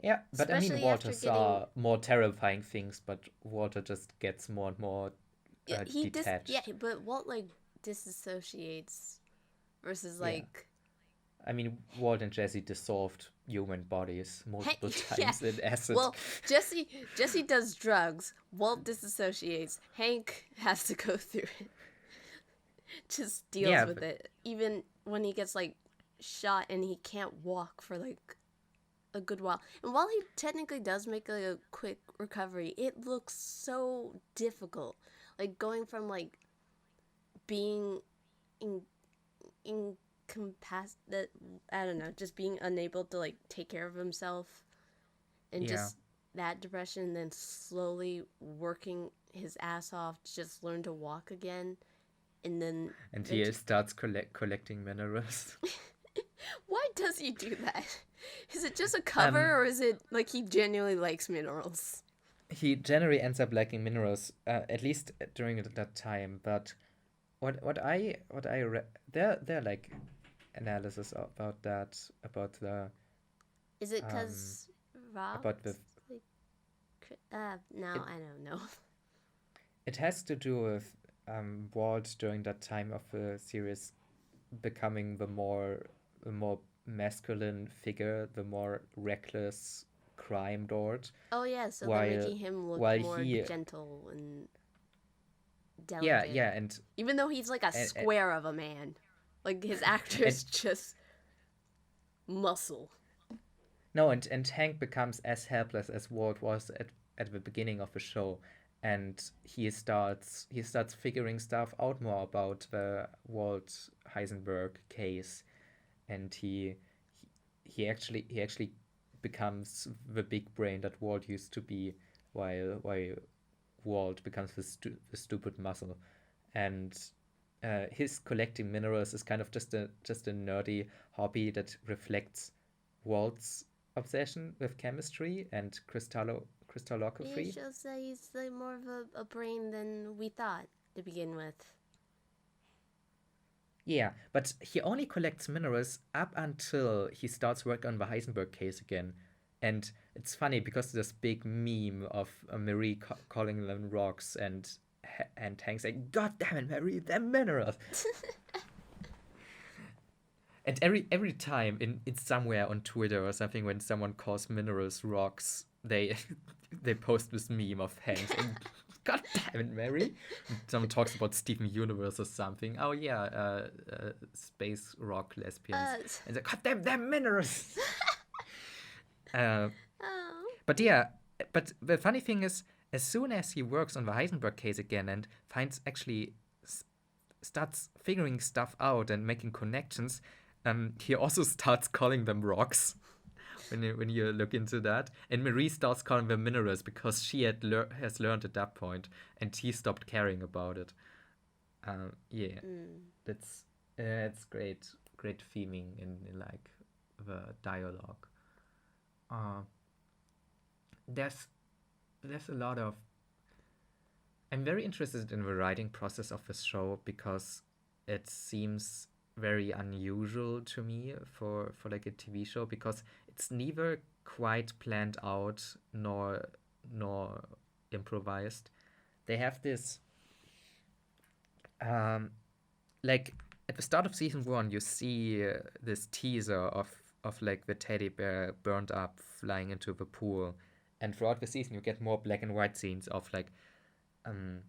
Yeah, but I mean, Especially Walter after getting saw more terrifying things, but Walter just gets more and more yeah, yeah, detached. but Walt like disassociates versus Yeah, like I mean, Walt and Jesse dissolved human bodies hey, multiple yeah. times in acid. Well, Jesse does drugs. Walt disassociates. Hank has to go through it. Just deals Yeah, with but it. Even when he gets like shot and he can't walk for like a good while. And while he technically does make a quick recovery, it looks so difficult. Like going from like being in that I don't know, just being unable to like take care of himself and yeah, just that depression, and then slowly working his ass off to just learn to walk again, and then and he starts collecting minerals. why does he do that? Is it just a um, cover, or is it like he genuinely likes minerals? he generally ends up lacking minerals, at least during that time. But there are like analysis about that, Is it um because about the rocks? Like, no, it I don't know. it has to do with Walt during that time of the series becoming the more masculine figure, the more reckless crime lord, Oh yeah, so they're while making him look while more he gentle and yeah delicate, yeah even though he's like a and, square of a man. Like his and actor's just muscle. no, and Hank becomes as helpless as Walt was at the beginning of the show, and he starts figuring stuff out more about the Walt Heisenberg case, and he actually becomes the big brain that Walt used to be, while Walt becomes the stupid muscle, and his collecting minerals is kind of just a nerdy hobby that reflects Walt's obsession with chemistry and It crystallography. shows that he's like more of a brain than we thought to begin with. Yeah, but he only collects minerals up until he starts work on the Heisenberg case again. And it's funny because this big meme of Marie calling them rocks, and Hank saying, "God damn it, Marie, they're minerals." And every time in somewhere on Twitter or something, when someone calls minerals rocks, they they post this meme of Hank saying, "God damn it, Mary." And someone talks about Steven Universe or something. Oh yeah, space rock lesbians. uh, And they're, "God damn, they're minerals." uh, oh, but yeah, but the funny thing is, as soon as he works on the Heisenberg case again and finds actually starts figuring stuff out and making connections, he also starts calling them rocks. When you look into that, and Marie starts calling them minerals because she has learned at that point, and he stopped caring about it. Yeah, mm. that's it's great theming in like the dialogue. Uh, there's there's a lot of I'm very interested in the writing process of this show because it seems very unusual to me for like a TV show because it's neither quite planned out nor improvised. They have this um like at the start of season 1 you see this teaser of like the teddy bear burned up flying into the pool, and throughout the season you get more black and white scenes of like um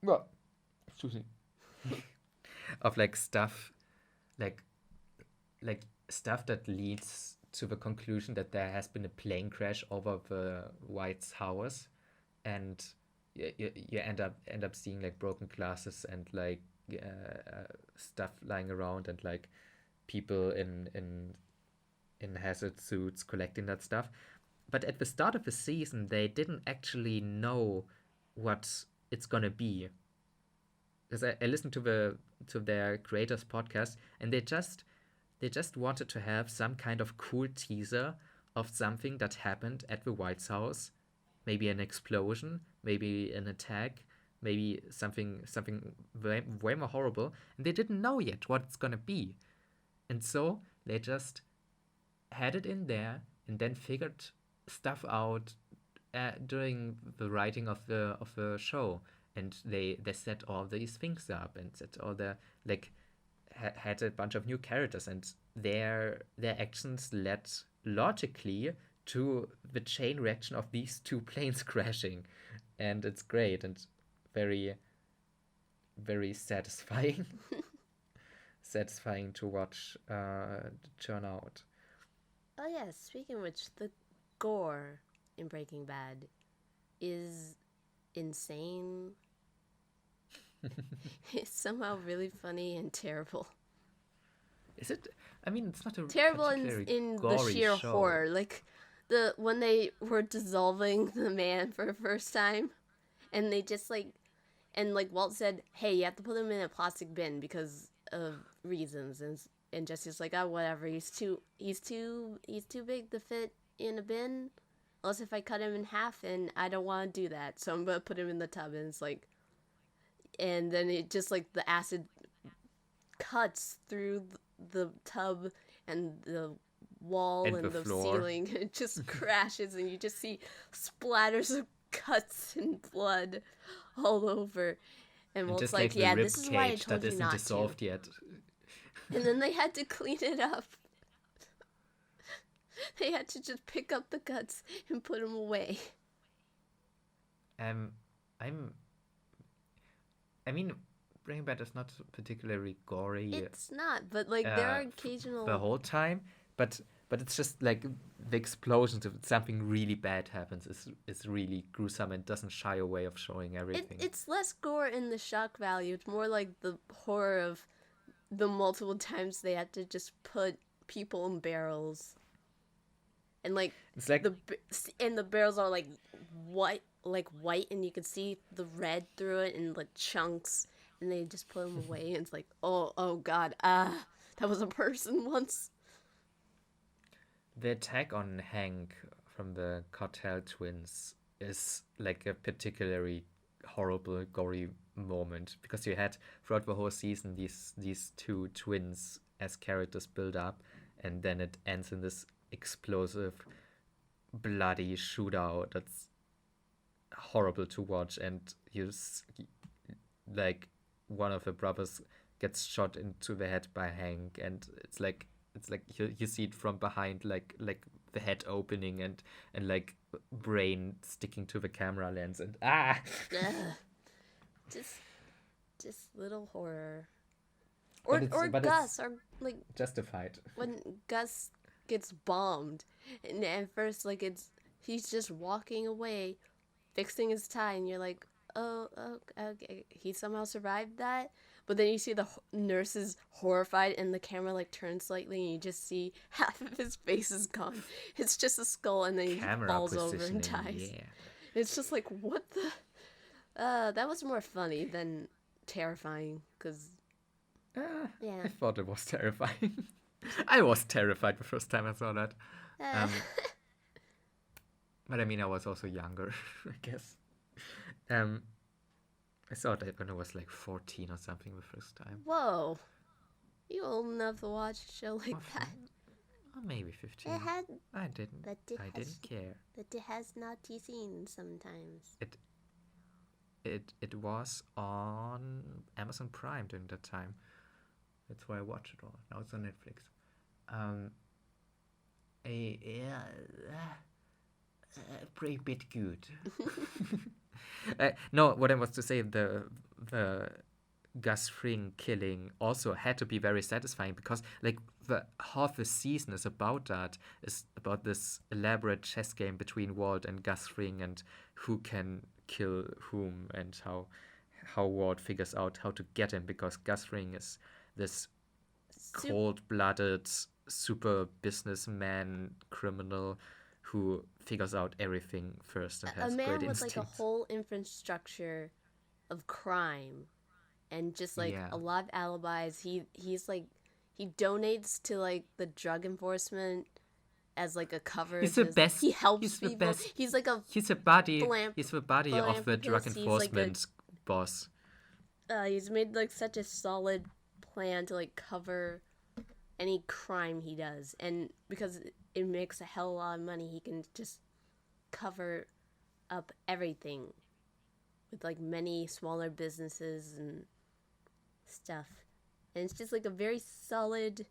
well, excuse me, of like stuff like like stuff that leads to the conclusion that there has been a plane crash over the White's house, and you end up seeing like broken glasses and like stuff lying around and like people in hazard suits collecting that stuff. But at the start of the season, they didn't actually know what it's gonna be. Because I listened to their creators podcast, and they just wanted to have some kind of cool teaser of something that happened at the White House, maybe an explosion, maybe an attack, maybe something way more horrible, and they didn't know yet what it's gonna be, and so they just had it in there and then figured stuff out during the writing of the show, and they set all these things up and set all the like had a bunch of new characters, and their actions led logically to the chain reaction of these two planes crashing, and it's great and very very satisfying satisfying to watch turn out. Oh yeah, speaking of which, the gore in Breaking Bad is insane. It's somehow really funny and terrible. Is it? I mean, it's not a Terrible particularly in the gory sheer show. horror. Like when they were dissolving the man for the first time, and they just and Walt said, "Hey, you have to put him in a plastic bin because of reasons," and Jesse's like, "Oh, whatever. He's too big to fit in a bin. Unless if I cut him in half, and I don't want to do that, so I'm gonna put him in the tub." And it's like, and then it just like the acid cuts through the tub and the wall And and the the floor. ceiling. It just crashes, and you just see splatters of cuts and blood all over. And And Walt's just like, like the "Yeah, rib this is why I cage told that you isn't not to." dissolved yet. And then they had to clean it up. They had to just pick up the cuts and put them away. I'm I mean, Breaking Bad is not particularly gory It's not, but like there are the occasional. whole time, but it's just like the explosions if something really bad happens is really gruesome and doesn't shy away of showing everything. It's less gore in the shock value. It's more like the horror of the multiple times they had to just put people in barrels, and like It's like the barrels are like white, and you can see the red through it and like chunks, and they just put them away, and it's like, oh god, that was a person once. the attack on Hank from the cartel twins is like a particularly horrible, gory moment because you had throughout the whole season these two twins as characters build up, and then it ends in this explosive, bloody shootout that's horrible to watch, and like one of the brothers gets shot into the head by Hank, and it's like you see it from behind, like the head opening and like brain sticking to the camera lens, and Ugh. just little horror. Or but Gus, it's or like justified. when Gus gets bombed, and at first he's just walking away, fixing his tie, and you're like, oh, okay, he somehow survived that. But then you see the nurses horrified, and the camera like turns slightly, and you just see half of his face is gone. It's just a skull, and then he Camera falls over and positioning, dies. yeah. It's just like, what the? That was more funny than terrifying, because yeah. I thought it was terrifying. I was terrified the first time I saw that. But I mean, I was also younger, I guess. Um, I saw that when I was like 14 or something the first time. Whoa, you old enough to watch a show like Or, that? or maybe It 15. had, I didn't. but it I has, didn't care. but it has naughty scenes sometimes. It was on Amazon Prime during that time. That's why I watched it all. Now it's on Netflix. Um, yeah, pretty bit good. No, what I was to say, the Gus Fring killing also had to be very satisfying because like the half the season is about that, is about this elaborate chess game between Walt and Gus Fring and who can kill whom and how Walt figures out how to get him because Gus Fring is this cold-blooded super businessman criminal who figures out everything first and A has man great with like a instincts. whole infrastructure of crime and just like Yeah. a lot of alibis. He's like he donates to like the drug enforcement as like a cover. He's the to- best. He helps He's the people. best. He's like a He's the buddy. philanth- He's the buddy of the drug philanthropist. He's like a enforcement boss. he's made like such a solid plan to like cover any crime he does, and because it makes a hell of a lot of money, he can just cover up everything with like many smaller businesses and stuff. And it's just like a very solid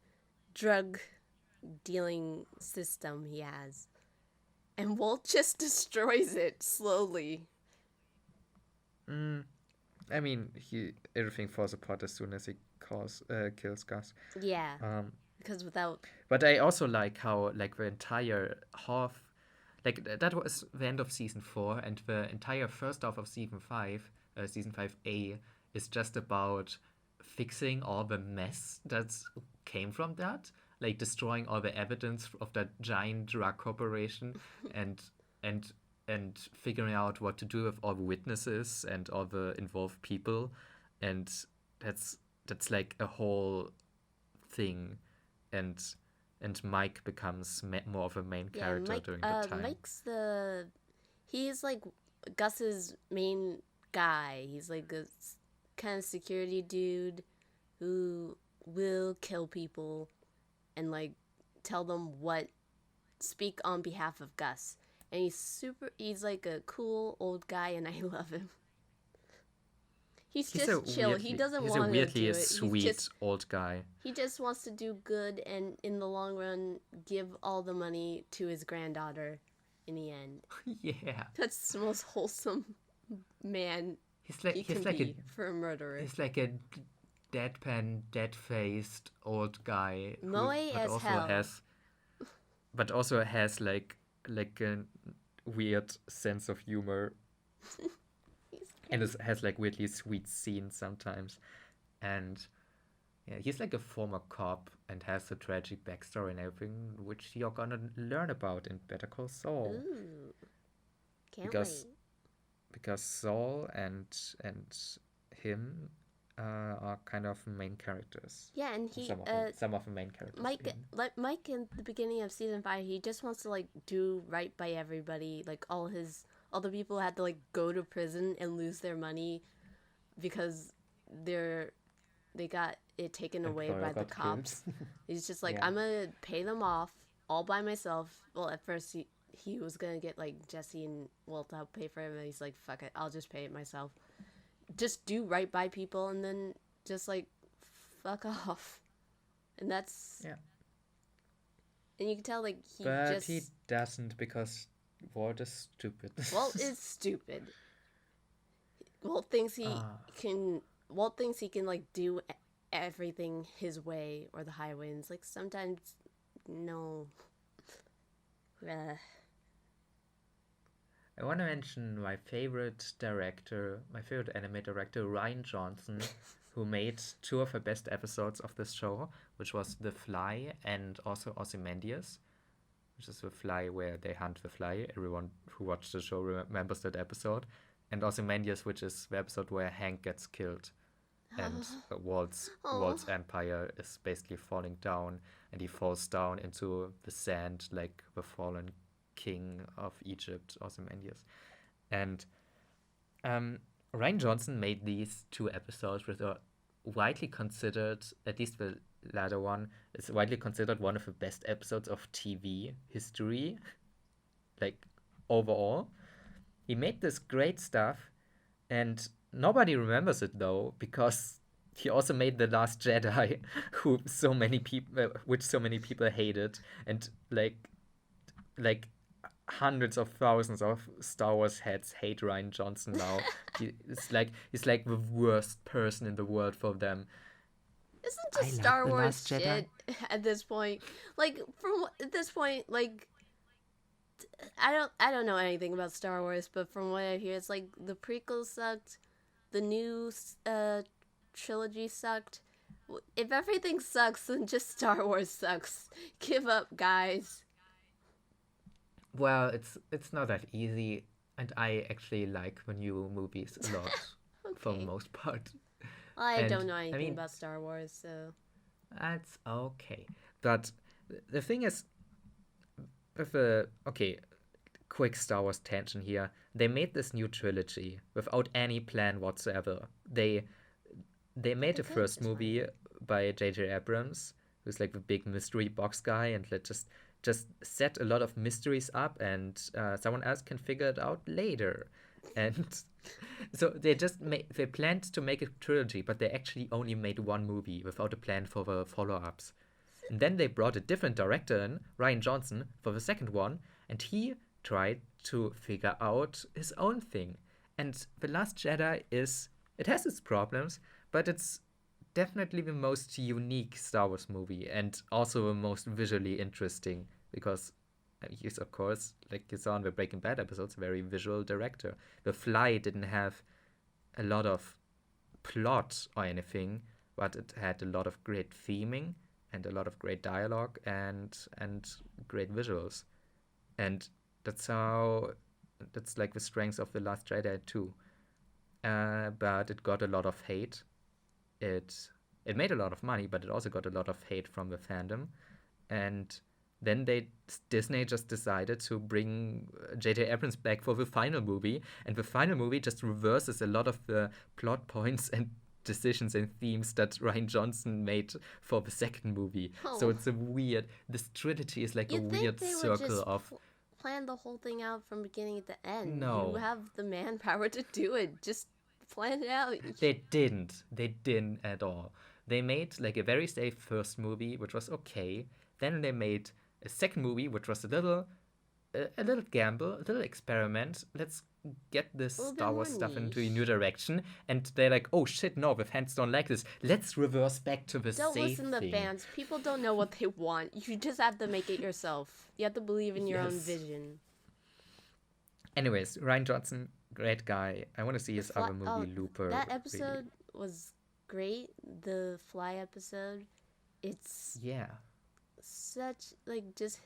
drug dealing system he has. And Walt just destroys it slowly. I mean, everything falls apart as soon as he kills Gus. Yeah, Um, because without but I also like how like the entire half, like that was the end of season 4, and the entire first half of season 5A, is just about fixing all the mess that came from that, like destroying all the evidence of that giant drug corporation, and and and figuring out what to do with all the witnesses and all the involved people, and that's like a whole thing, and Mike becomes more of a main yeah, character Mike. during that time. He's like Gus's main guy. He's like a kind of security dude who will kill people and like tell them speak on behalf of Gus. And he's like a cool old guy and I love him. He's just chill. He doesn't he's want a to weirdly do it. sweet old guy. He just wants to do good and in the long run give all the money to his granddaughter in the end. Yeah. That's the most wholesome man He's like he can like be for a murderer. He's like a deadpan, dead-faced old guy Moe as hell. But also has like a weird sense of humor. And it has like weirdly sweet scenes sometimes. And yeah, he's like a former cop and has a tragic backstory and everything, which you're gonna learn about in Better Call Saul. Ooh. Can't Because wait. because Saul and him are kind of main characters. Yeah, and he Some of the main characters. Mike in the beginning of season 5, he just wants to like do right by everybody. Like all the people had to like go to prison and lose their money because they got it taken away by the cops. He's just like, Yeah. I'm gonna pay them off all by myself. Well, at first he was gonna get like Jesse and Walt to help pay for him, and he's like, fuck it, I'll just pay it myself. Just do right by people and then just like fuck off. And that's Yeah. And you can tell like he doesn't, because Walt is stupid. Walt is stupid. Walt thinks he can like do everything his way or the highway, and it's like sometimes no. I want to mention my favorite anime director, Ryan Johnson, who made 2 of the best episodes of this show, which was The Fly and also Ozymandias, which is The Fly where they hunt the fly. Everyone who watched the show remembers that episode. And Ozymandias, which is the episode where Hank gets killed and Walt's empire is basically falling down, and he falls down into the sand like the fallen king of Egypt, Ozymandias. And Um, Ryan Johnson made these two episodes, which are widely considered, at least the latter one, is widely considered one of the best episodes of TV history, like overall. He made this great stuff, and nobody remembers it though, because he also made The Last Jedi, which so many people hated, and like hundreds of thousands of Star Wars heads hate Ryan Johnson now. He's like the worst person in the world for them. Isn't I just like Star The Wars Last Jedi. shit at this point? Like at this point, like I don't know anything about Star Wars, but from what I hear, it's like the prequels sucked, the new trilogy sucked. If everything sucks, then just Star Wars sucks. Give up, guys. Well, it's not that easy, and I actually like the new movies a lot, for the Okay. most part. I And don't know I anything mean, about Star Wars, so that's okay. But the thing is, with the okay, quick Star Wars tangent here. They made this new trilogy without any plan whatsoever. They made they the could have first just went movie with. by J.J. Abrams, who's like the big mystery box guy, and let just set a lot of mysteries up, and someone else can figure it out later. And so they planned to make a trilogy, but they actually only made one movie without a plan for the follow-ups. And then they brought a different director in, Ryan Johnson, for the second one, and he tried to figure out his own thing. And The Last Jedi it has its problems, but it's definitely the most unique Star Wars movie and also the most visually interesting because he's, of course, like you saw in the Breaking Bad episodes, a very visual director. The Fly didn't have a lot of plot or anything, but it had a lot of great theming and a lot of great dialogue and great visuals. And that's how that's like the strengths of The Last Jedi too. But it got a lot of hate. It made a lot of money, but it also got a lot of hate from the fandom. And then Disney just decided to bring J.J. Abrams back for the final movie, and the final movie just reverses a lot of the plot points and decisions and themes that Ryan Johnson made for the second movie. So Oh, it's a weird. This trilogy is like a you'd think weird they would circle just of plan the whole thing out from beginning to end. You no. have the manpower to do it. Just plan it out. They didn't. They didn't at all. They made like a very safe first movie, which was okay. Then they made a second movie, which was a little gamble, a little experiment. Let's get this A little bit Star more Wars stuff into a niche. new direction. And they're like, oh shit, no, the fans don't like this. Let's reverse back to the Don't safe listen to thing. fans. People don't know what they want. You just have to make it yourself. You have to believe in your own Yes. vision. Anyways, Ryan Johnson, great guy. I want to see The his fly. other Oh, movie, Looper. that Really. episode was great. The fly episode. It's Yeah. such like just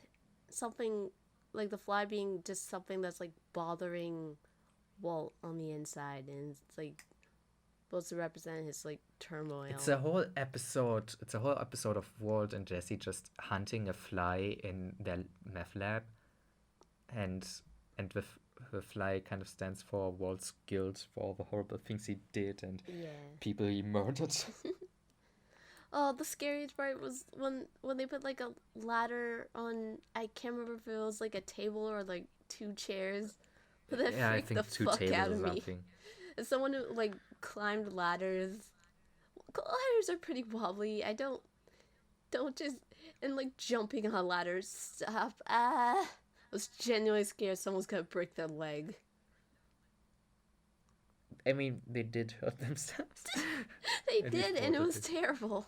something like the fly being just something that's like bothering Walt on the inside, and it's like supposed to represent his like turmoil. It's a whole episode of Walt and Jesse just hunting a fly in their meth lab, and the fly kind of stands for Walt's guilt for all the horrible things he did and Yeah. people he murdered. Oh, the scariest part was when they put like a ladder on. I can't remember if it was like a table or like two chairs, but that Yeah, I freaked the think two fuck out tables of or me. something. As someone who like climbed ladders, ladders are pretty wobbly. I don't just and like jumping on ladders. Stop. I was genuinely scared someone's gonna break their leg. I mean, they did hurt themselves. They At least did, and it both of was it. terrible.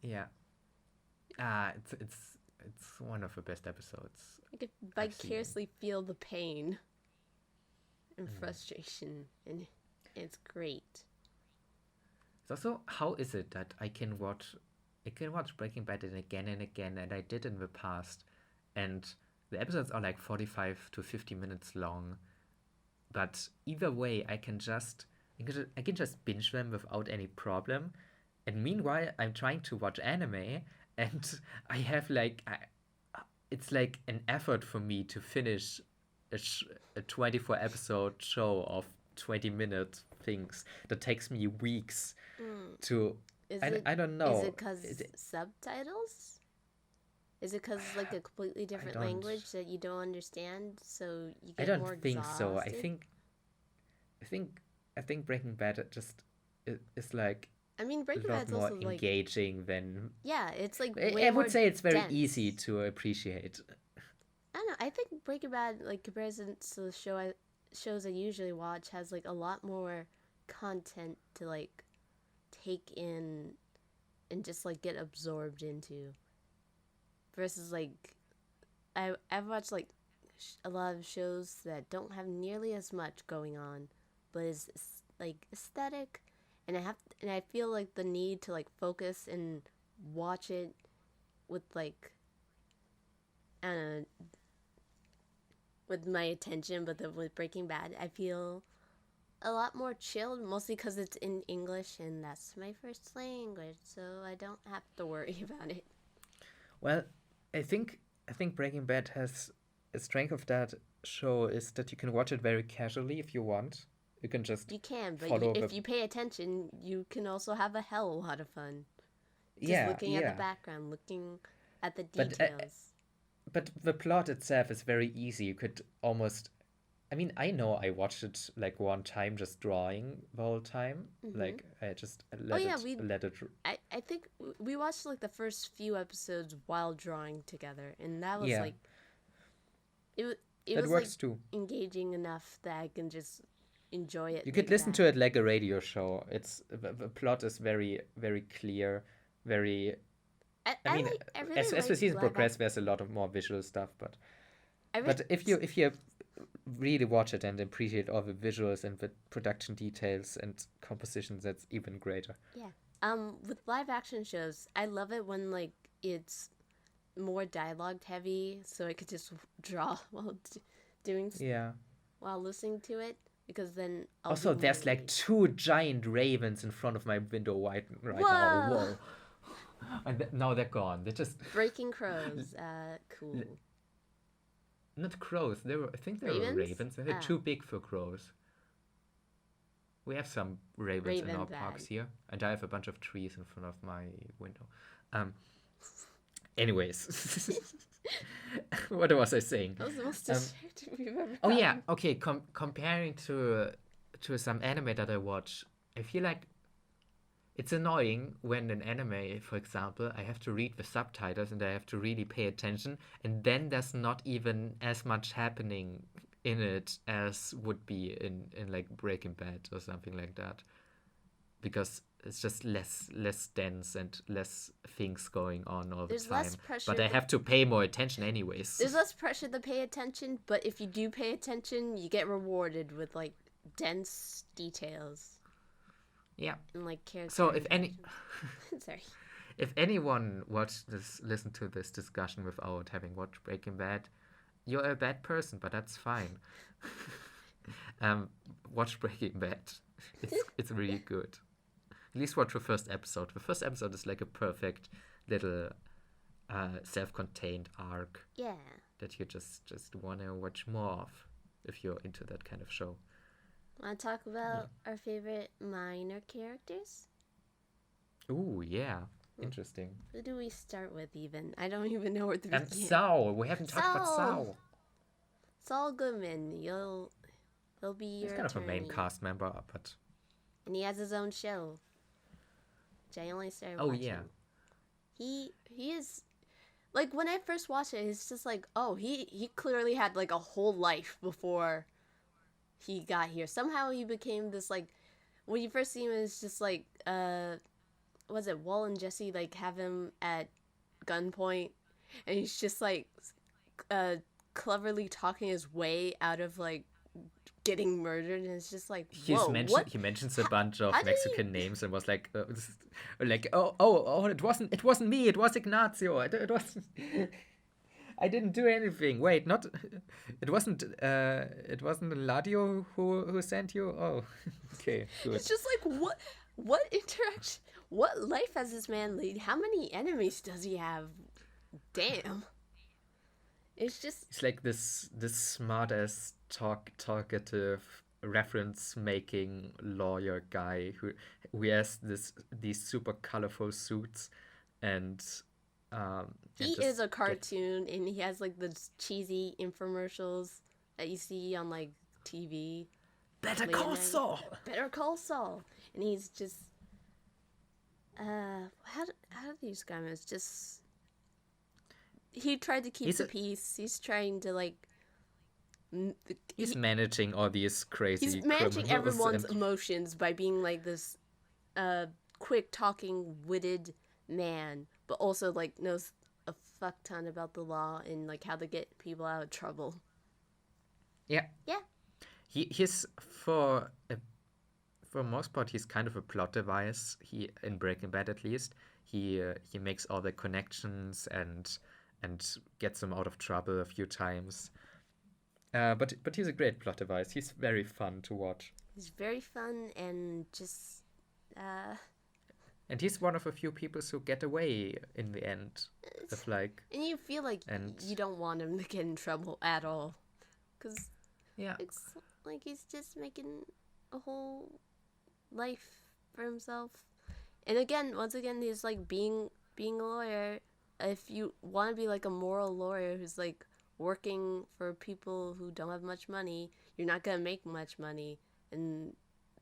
Yeah. It's one of the best episodes I could I've seen. vicariously feel the pain and Mm. frustration, and it's great. It's also, how is it that I can watch Breaking Bad and again, and I did in the past, and the episodes are like 45 to 50 minutes long, but either way, I can just binge them without any problem. And meanwhile, I'm trying to watch anime, and I have it's like an effort for me to finish a 24 episode show of 20-minute things that takes me weeks Mm. to. Is I don't is know. it because subtitles? Is it because like a completely I different don't. language that you don't understand, so you I get don't more think so. exhausted? I think I think Breaking Bad just is like I mean, a Breaking lot Bad's more also like, engaging than. yeah, it's like I way would more say it's very easy dense. to appreciate. I don't know. I think Breaking Bad, like comparison to the shows I usually watch, has like a lot more content to like take in and just like get absorbed into. Versus like I've watched like a lot of shows that don't have nearly as much going on, but is like aesthetic, and I feel like the need to like focus and watch it with like I don't know, with my attention, but then with Breaking Bad, I feel a lot more chilled, mostly because it's in English and that's my first language, so I don't have to worry about it. Well, I think I think Breaking Bad has a strength of that show is that you can watch it very casually if you want. You can just You can, but follow the. if you pay attention, you can also have a hell of a lot of fun. Just Yeah, looking at the yeah. background, looking at the But details. the plot itself is very easy. You could almost. I mean, I know I watched it like one time, just drawing the whole time. Mm-hmm. Like I just Oh yeah, we. let it. I think we watched like the first few episodes while drawing together, and that was Yeah, like it. It that was like works too. engaging enough that I can just enjoy it You could like listen that. to it like a radio show. The plot is very clear, very. I mean, I really as like the season live progresses, there's a lot of more visual stuff, but I re- but if you really watch it and appreciate all the visuals and the production details and compositions, that's even greater. yeah. With live action shows, I love it when like it's more dialogue heavy, so I could just draw while doing Yeah. while listening to it because then I'll Also, be more there's like engaged. two giant ravens in front of my window right now. Whoa! Whoa. And now they're gone. They're just Breaking crows. Cool. not crows. I think they were Ravens? ravens. They're too big for crows. We have some ravens in Raven our bad. parks here, and I have a bunch of trees in front of my window. Um. Anyways, what was I saying? That was the most Um, distracted we've ever Oh yeah, gotten. okay. Comparing to some anime that I watch, I feel like it's annoying when an anime, for example, I have to read the subtitles and I have to really pay attention, and then there's not even as much happening in it as would be in like Breaking Bad or something like that, because it's just less dense and less things going on all the There's time. less pressure. But I have to pay more attention anyways. There's less pressure to pay attention, but if you do pay attention, you get rewarded with like dense details Yeah. and like character. So if any. Sorry. If anyone listen to this discussion without having watched Breaking Bad, you're a bad person, but that's fine. Watch Breaking Bad. It's really good. At least watch the first episode. The first episode is like a perfect little self-contained arc Yeah. that you just want to watch more of if you're into that kind of show. Want to talk about our favorite minor characters? Ooh, yeah. Interesting. Who do we start with even? I don't even know where to And begin. Saul. We haven't talked about Saul! Saul. Saul Goodman. He'll be your He's kind attorney. of a main cast member, but... And he has his own show. Which I only started Oh, watching. yeah. He is like when I first watched it, it's just like, oh, he clearly had like a whole life before he got here. Somehow he became this like when you first see him it's just like was it Wall and Jesse like have him at gunpoint and he's just like cleverly talking his way out of like getting murdered and it's just like whoa, what? He mentions a bunch of how did Mexican names and was like it wasn't me, it was Ignacio, it wasn't. I didn't do anything. Wait, not it wasn't Ladio who sent you. Oh, okay, good. It's just like what interaction, what life has this man lead? How many enemies does he have? Damn. It's just It's like this smart ass talkative reference making lawyer guy who has these super colorful suits and He is just a get cartoon, and he has like the cheesy infomercials that you see on like TV. Better Late at Call night. Saul. Better Call Saul, and he's just how do you describe him? It's just he tried to keep He's the a, peace. He's trying to like he's he, managing all these he's crazy managing criminals everyone's and emotions by being like this quick talking witted man, but also like knows a fuck ton about the law and like how to get people out of trouble. yeah, Yeah. he's for most part he's kind of a plot device. He in Breaking Bad at least he makes all the connections and gets them out of trouble a few times. But he's a great plot device. He's very fun to watch. He's very fun and just uh And he's one of a few people who get away in the end. Of like, and you feel like and you don't want him to get in trouble at all, because yeah, it's like he's just making a whole life for himself. And again, once again, he's like being a lawyer. If you want to be like a moral lawyer who's like working for people who don't have much money, you're not gonna make much money, and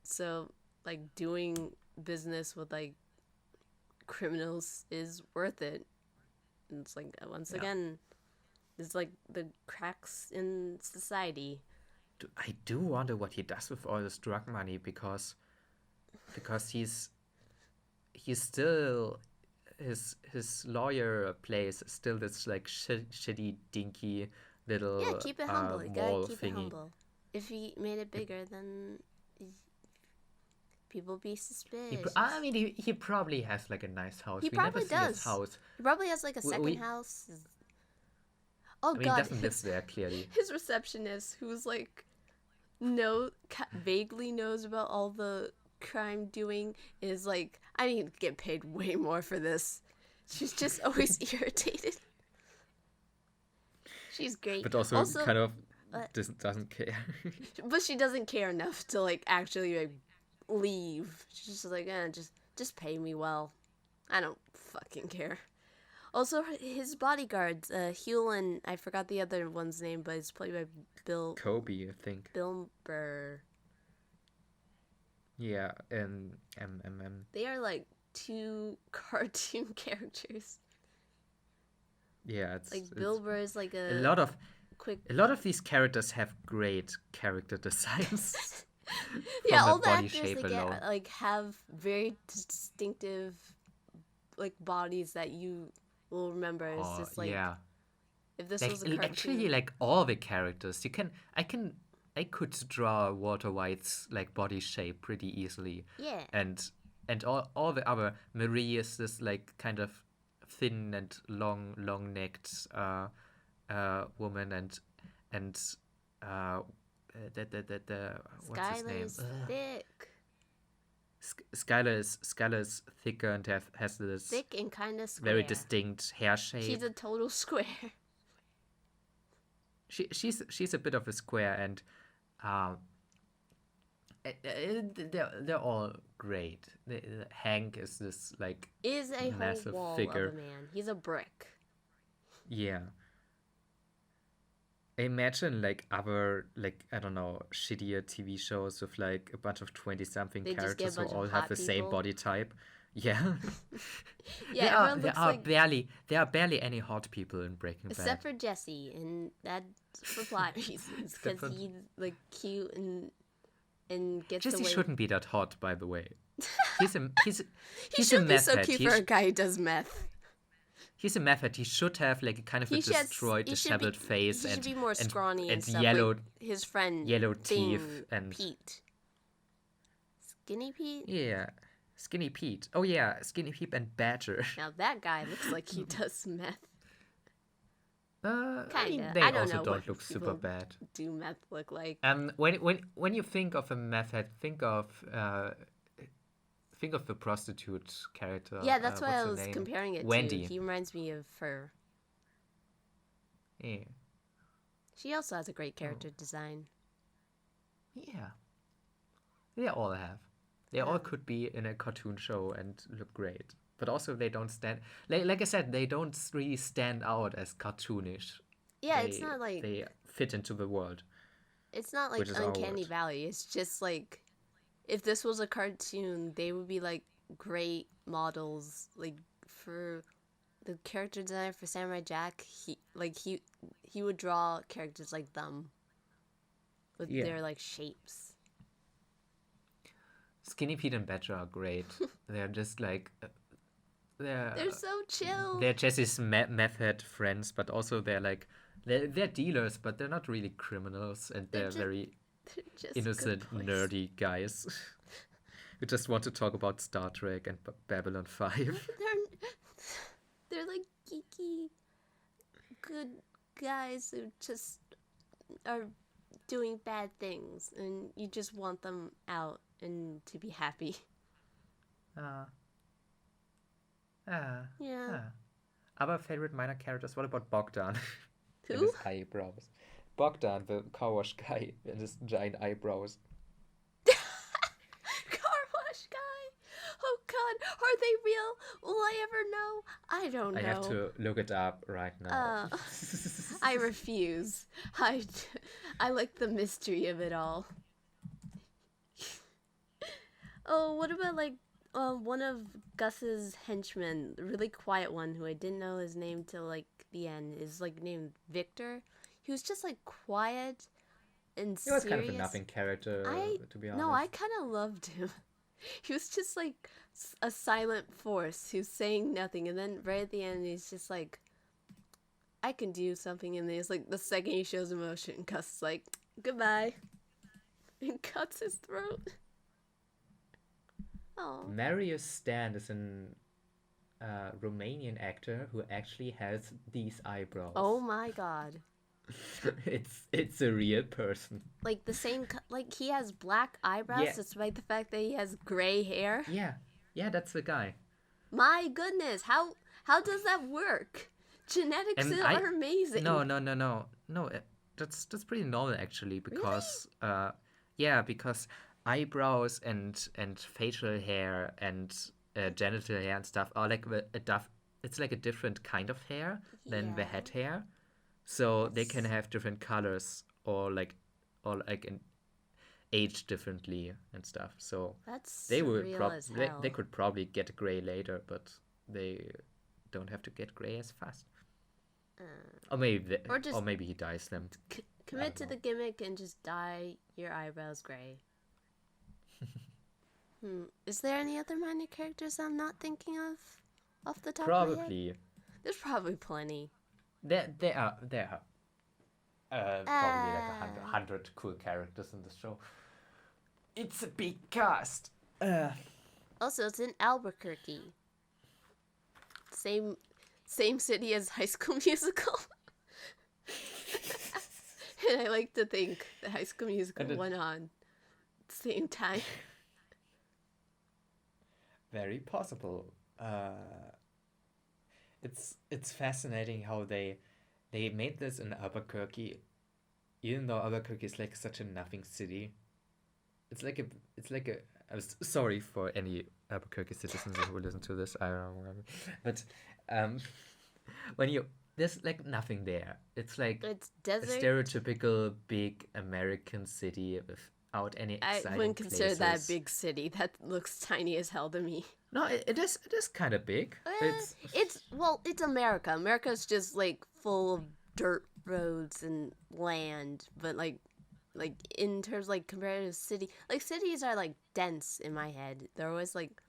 so like doing business with like criminals is worth it. And it's like once yeah. again, it's like the cracks in society. I do wonder what he does with all this drug money because he's still his lawyer place is still this like shitty dinky little Yeah, keep it humble. You mall gotta keep it thingy. humble. If he made it bigger, then people be suspicious. I mean, he probably has like a nice house. He We never probably see his does. house. He probably has like a second we- house. Oh I mean, he God, doesn't live there clearly. his receptionist, who's like, vaguely knows about all the crime doing, is like, I need to get paid way more for this. She's just always irritated. She's great, But also kind of doesn't care. but she doesn't care enough to like actually like leave. She's just like, just pay me well. I don't fucking care. Also, his bodyguards, Hewlin, I forgot the other one's name, but it's played by Kobe, I think. Bill Burr. Yeah, and MMM. They are like two cartoon characters. Yeah, it's Like Bill Burr is like a lot of quick. a lot of these characters have great character designs. Yeah, from all the the body actors shape they get alone. like have very distinctive, like bodies that you will remember. It's Oh, just like yeah. if this Like was a cartoon. actually, like all the characters, I could draw Walter White's like body shape pretty easily. Yeah. And all the other Marie is this like kind of thin and long necked woman and the what's his name? Skylar's thick. Skylar's thicker and has this Thick and kind of square. very distinct hair shape. She's a total square. She's a bit of a square, and they're all great. Hank is this like Is a whole massive wall figure. of a man. He's a brick. Yeah. Imagine like other like I don't know shittier TV shows with like a bunch of 20-something They just get characters a who bunch of all have hot the same people. body type. Yeah. Yeah, everyone looks like there are barely any hot people in Breaking Bad. except for Jesse, and that's for plot reasons Except because for- he's like cute and gets Jesse away. shouldn't be that hot, by the way. He's a He a should be meth so head. cute for a guy who does meth. He's a meth head. He should have like a kind of a He should- destroyed, he should be- disheveled face He should and be more scrawny and, and stuff. yellow like his friend yellow thing, teeth and Pete. Skinny Pete. yeah, Skinny Pete. Oh yeah, Skinny Pete and Badger. Now that guy looks like he does meth. I mean, Kinda. they I don't also know don't what look super people bad. do meth look like. When you think of a meth head, think of the prostitute character. Yeah, that's why what's I her was name? comparing it Wendy. to. He reminds me of her. Yeah. She also has a great Oh. character design. Yeah. They all have. They all Um, could be in a cartoon show and look great. But also they don't stand like I said, they don't really stand out as cartoonish. yeah, They fit into the world, it's not which like is our Uncanny word. Valley. It's just like if this was a cartoon, they would be like great models. Like for the character designer for Samurai Jack, he would draw characters like them with Yeah. their like shapes. Skinny Pete and Badger are great. They're just like they're They're so chill. they're Jesse's meth head friends, but also they're dealers, but they're not really criminals, and They're they're just very they're just innocent, good boys. nerdy guys who just want to talk about Star Trek and Babylon 5. They're like geeky good guys who just are doing bad things and you just want them out and to be happy. Ah, ah, Yeah. ah. Other favorite minor characters? What about Bogdan and Who? his eyebrows? Bogdan, the car wash guy, and his giant eyebrows. Car wash guy. Oh god, are they real? Will I ever know? I don't know. I have to look it up right now. I refuse. I like the mystery of it all. Oh, what about like one of Gus's henchmen, the really quiet one who I didn't know his name till like the end, is like named Victor. He was just like quiet and He was serious. kind of a nothing character, to be honest. No, I kind of loved him. He was just like a silent force who's saying nothing, and then right at the end, he's just like, "I can do something," and then it's like the second he shows emotion, Gus is like, "Goodbye," and cuts his throat. Oh, Marius Stan is an Romanian actor who actually has these eyebrows. oh my god! It's a real person. Like the same, like he has black eyebrows Yeah. despite the fact that he has gray hair. Yeah, that's the guy. My goodness, how does that work? Genetics And are amazing. No. That's pretty normal actually because because eyebrows and facial hair and genital hair and stuff are like it's like a different kind of hair than the Yeah. head hair, so they can That's- have different colors or like age differently and stuff. So That's they would surreal as hell. they could probably get gray later, but they don't have to get gray as fast. Or maybe just- maybe he dyes them. Commit to know. the gimmick and just dye your eyebrows gray. Is there any other minor characters I'm not thinking of off the top of my head? Probably There's probably plenty. there are probably like 100 cool characters in the show. It's a big cast. Also, it's in Albuquerque. Same city as High School Musical. And I like to think that High School Musical And it- went on at the same time. Very possible. It's fascinating how they made this in Albuquerque, even though Albuquerque is like such a nothing city. It's like a. I'm sorry for any Albuquerque citizens who listen to this. I don't know, but when there's like nothing there. It's like It's a desert. stereotypical big American city without any I exciting wouldn't consider that a places. big city. That looks tiny as hell to me. No, it is kind of big. It's America. America's just like full of dirt roads and land, but like in terms like compared to city, like cities are like dense in my head. They're always like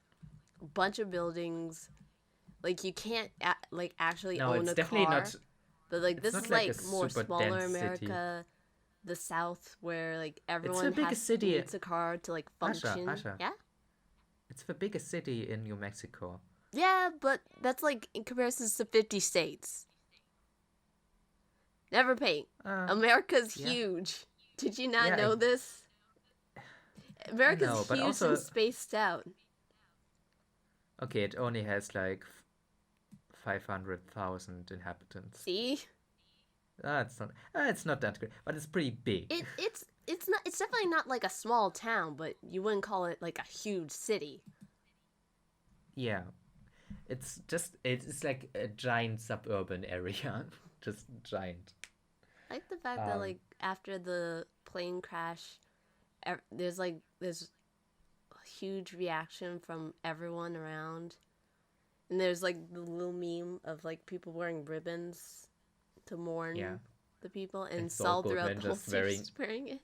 a bunch of buildings. Like you can't like actually No, own it's a definitely car. not. But like It's this not is like like a more super smaller dense city. America, the South, where like everyone biggest city- needs a car to like function. Asha. Yeah. It's the biggest city in New Mexico. Yeah, but that's like in comparison to 50 states. Never paint. America's yeah. huge. Did you not Yeah, know this? America's know, but huge also- and spaced out. Okay, it only has like 500,000 inhabitants. See? It's not that great, but it's pretty big. It's It's definitely not like a small town, but you wouldn't call it like a huge city. Yeah, it's like a giant suburban area, just giant. I like the fact that Um, like after the plane crash, there's a huge reaction from everyone around, and there's like the little meme of like people wearing ribbons to yeah, mourn the people, and and Saul Saul throughout Goodman the whole just series wearing is wearing it.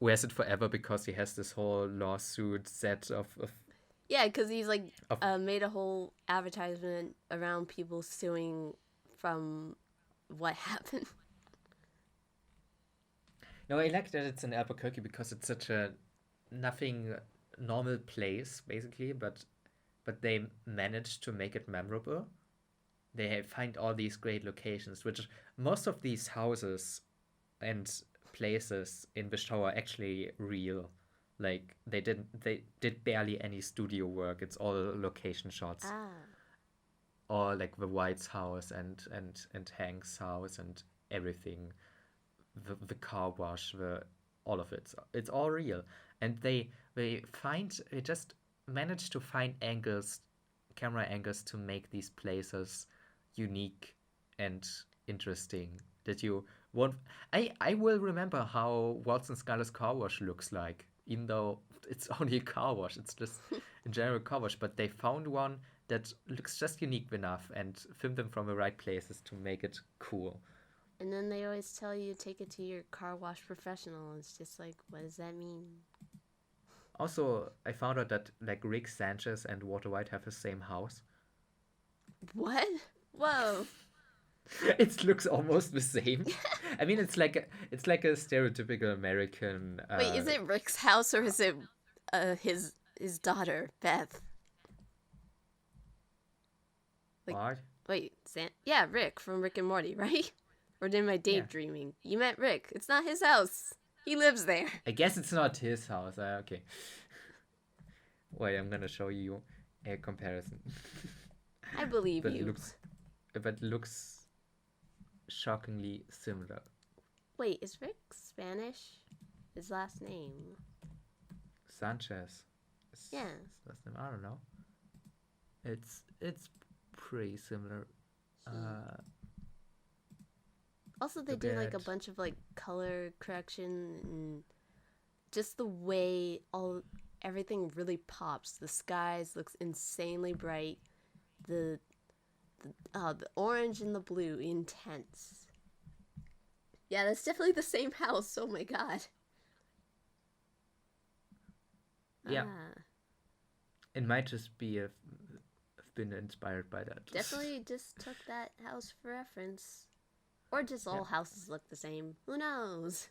wears it forever because he has this whole lawsuit set Yeah, because he's like of made a whole advertisement around people suing from what happened. No, I like that it's in Albuquerque because it's such a nothing normal place basically, but they managed to make it memorable. They find all these great locations, which most of these houses and places in the show are actually real. Like they did barely any studio work. It's all location shots, Ah, or like the White's house and Hank's house and everything. The car wash, the all of it. It's all real, and they just manage to find angles, camera angles to make these places unique and interesting. That you won't. I will remember how Watson Skyler's car wash looks like, even though it's only a car wash. It's just a general car wash, but they found one that looks just unique enough and filmed them from the right places to make it cool. and then they always tell you take it to your car wash professional. It's just like, what does that mean? Also, I found out that like Rick Sanchez and Walter White have the same house. What? Whoa. It looks almost the same. I mean, it's like a stereotypical American. Wait, is it Rick's house or is it his daughter Beth? Like, What? wait, yeah, Rick from Rick and Morty, right? Or did my Yeah. daydreaming? You meant Rick. It's not his house. He lives there. I guess it's not his house. Okay. Wait, I'm gonna show you a comparison. I believe but you. looks shockingly similar. Wait, is Rick Spanish? His last name? Sanchez. Yeah. Last name. I don't know. It's pretty similar. Also, they A do like a bit. bunch of like color correction and just the way everything really pops. The skies looks insanely bright. The the orange and the blue intense. Yeah, that's definitely the same house. Oh my god. Yeah. Ah, It might just be have been inspired by that. definitely just took that house for reference. Or just all houses look the same. Who knows?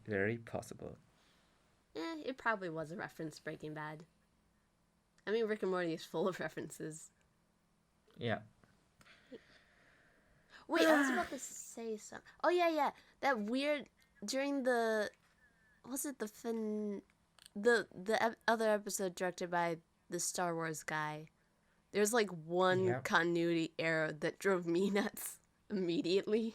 Very possible. It probably was a reference to Breaking Bad. I mean, Rick and Morty is full of references. Yeah. Wait, I was about to say something. Oh, yeah. That weird, during the, was it the other episode directed by the Star Wars guy? There's like one Yeah. continuity error that drove me nuts immediately.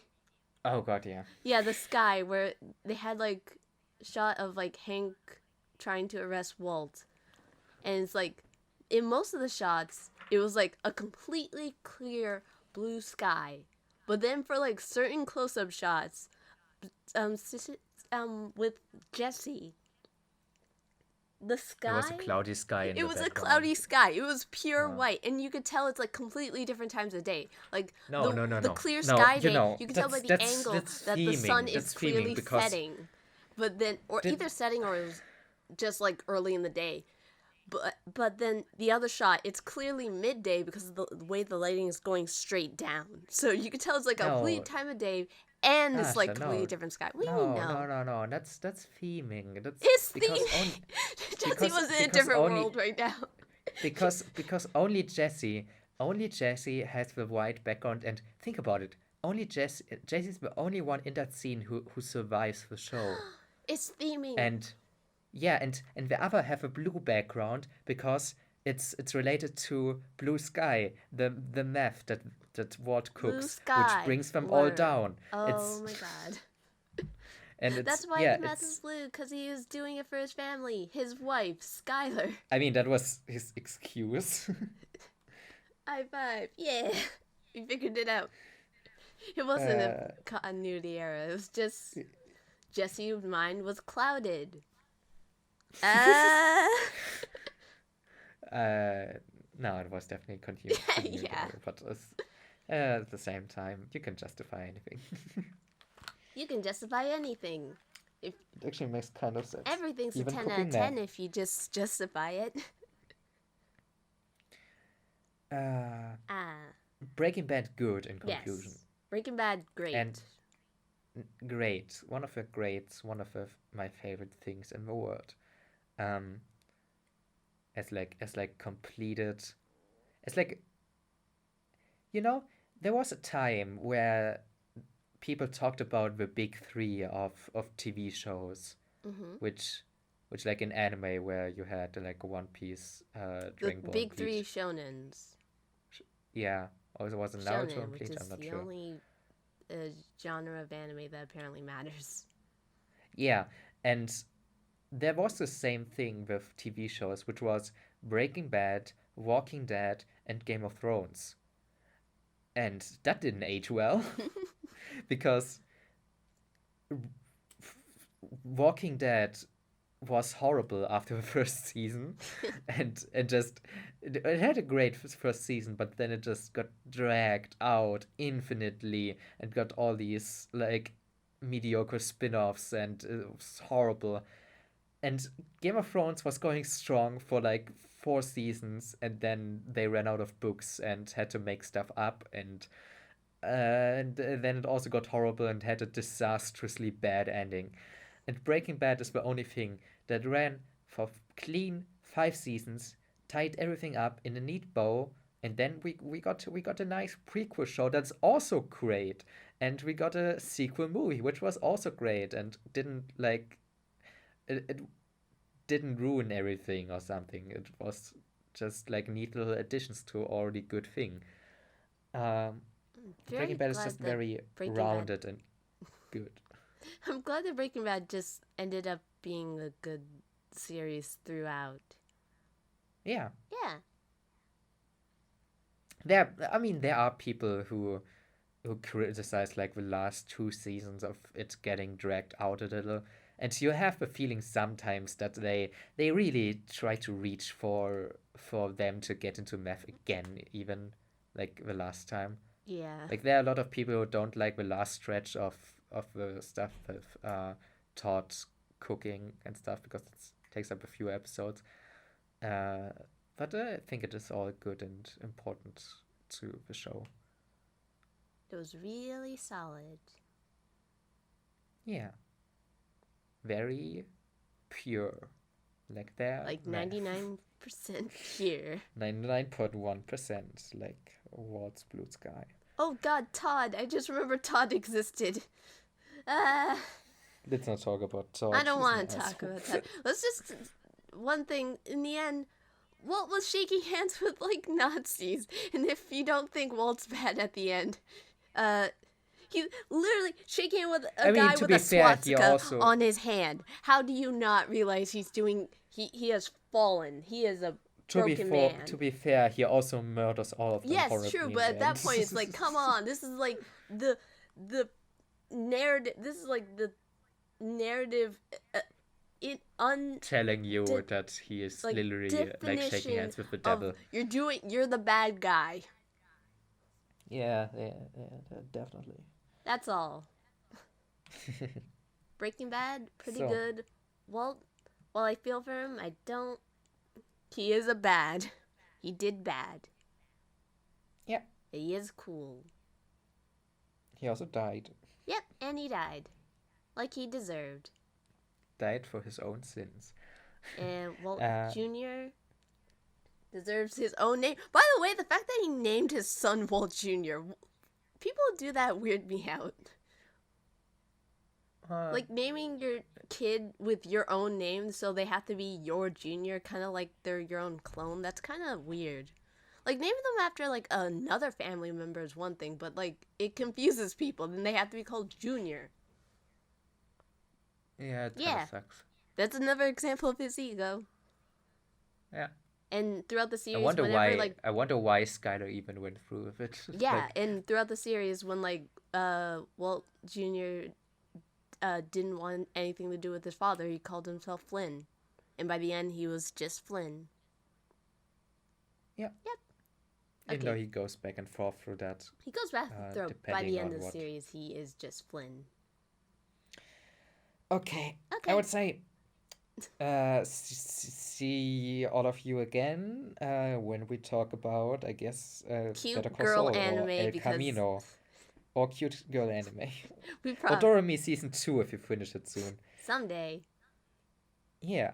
Oh god, yeah. Yeah, the sky where they had like shot of like Hank trying to arrest Walt, and it's like in most of the shots it was like a completely clear blue sky, but then for like certain close-up shots, with Jesse, the sky. It was a cloudy sky in It the was a background. cloudy sky. It was pure Yeah. white, and you could tell it's like completely different times of day. Like No, the no. clear No, sky you day, know, you can tell by the that's- angle that's that the sun theming. is That's theming clearly because- setting. But then, or Did- either setting or it was just like early in the day. But then the other shot, it's clearly midday because of the way the lighting is going straight down. So you can tell it's like a No. complete time of day, and it's like Asha, completely no. different sky. What do you mean no? No. That's theming. That's It's because theming. Jesse because- was in a because different only- world right now. because only Jesse has the white background, and think about it. Only Jesse's the only one in that scene who survives the show. It's theming. And yeah, and the other have a blue background because it's related to blue sky, the meth that Walt Blue cooks, sky. which brings them all Word. down. Oh It's my god. And it's, That's why yeah, his mouth is it's, blue, because he was doing it for his family, his wife, Skylar. I mean, that was his excuse. High five. Yeah. We figured it out. It wasn't a uh, continuity error. It was just Jesse's mind was clouded. Uh... no, it was definitely continued, Yeah. but at the same time, you can justify anything. You can justify anything. If It actually makes kind of sense. everything's Even a 10 out cooking of 10 meth. if you just justify it. Ah. Breaking Bad, good in conclusion. Yes. Breaking Bad, great. And great. One of the greats, one of my favorite things in the world. As like completed, as like, there was a time where people talked about the big three of TV shows, Mm-hmm. which like in anime where you had like One Piece, The Dragon Ball, big three Bleach. shonens. Yeah, or was it Naruto Shonen, and which Bleach? is I'm not the sure. only genre of anime that apparently matters. Yeah, and there was the same thing with TV shows, which was Breaking Bad, Walking Dead, and Game of Thrones. And that didn't age well because Walking Dead was horrible after the first season, and just it had a great first season, but then it just got dragged out infinitely and got all these like mediocre spin-offs, and it was horrible. And Game of Thrones was going strong for like 4 seasons, and then they ran out of books and had to make stuff up, and then it also got horrible and had a disastrously bad ending. And Breaking Bad is the only thing that ran for clean 5 seasons, tied everything up in a neat bow, and then we got a nice prequel show that's also great, and we got a sequel movie which was also great and didn't like it didn't ruin everything or something. It was just like neat little additions to an already good thing. Um, Very Breaking Bad is glad just that very Breaking Bad. rounded and good. I'm glad that Breaking Bad just ended up being a good series throughout. Yeah. Yeah. There are people who criticize like the last 2 seasons of it getting dragged out a little, and you have the feeling sometimes that they really try to reach for them to get into meth again, even like the last time. Yeah. Like there are a lot of people who don't like the last stretch of the stuff with Todd cooking and stuff because it takes up a few episodes. But I think it is all good and important to the show. It was really solid. Yeah. Very pure. Like they're Like meth. 99% pure. 99.1%, like Walt's Blue Sky. Oh god, Todd. I just remember Todd existed. Let's not talk about Todd. I don't He's want an to talk asshole. about that. Let's just... One thing, in the end, Walt was shaking hands with, like, Nazis. And if you don't think Walt's bad at the end, he's literally shaking hands with a guy with a swastika on his hand. How do you not realize he's doing... He has fallen. He is a broken man. To be fair, he also murders all of them. Yes, horribly true, in but the at that end. point it's like, come on, this is like the narrative. This is like the narrative. Telling you that he is like, literally like shaking hands with the devil. You're the bad guy. Yeah, definitely. That's all. Breaking Bad, pretty So. good. Well, while I feel for him, I don't. He is a bad. He did bad. Yeah. He is cool. He also died. Yep, and he died. Like he deserved. Died for his own sins. And Walt Jr. deserves his own name. By the way, the fact that he named his son Walt Jr., people who do that weird me out. Like naming your kid with your own name so they have to be your junior, kind of like they're your own clone. That's kind of weird. Like naming them after like another family member is one thing, but like it confuses people. Then they have to be called Junior. Yeah, it kind of Yeah, sucks. that's another example of his ego. Yeah. And throughout the I series, wonder whenever why. like I wonder why Skylar even went through with it. yeah, Like, and throughout the series when like Walt Jr. Didn't want anything to do with his father, he called himself Flynn. And by the end he was just Flynn. yeah. Yep. Even though Okay. he goes back and forth through that, He goes back through by depending the end on of the what. series he is just Flynn. Okay, I Okay. would say see all of you again when we talk about, I guess, Better Cute Call girl Saul or anime El because Camino or Cute Girl Anime we or probably Doremi Season 2 if you finish it soon. someday. Yeah.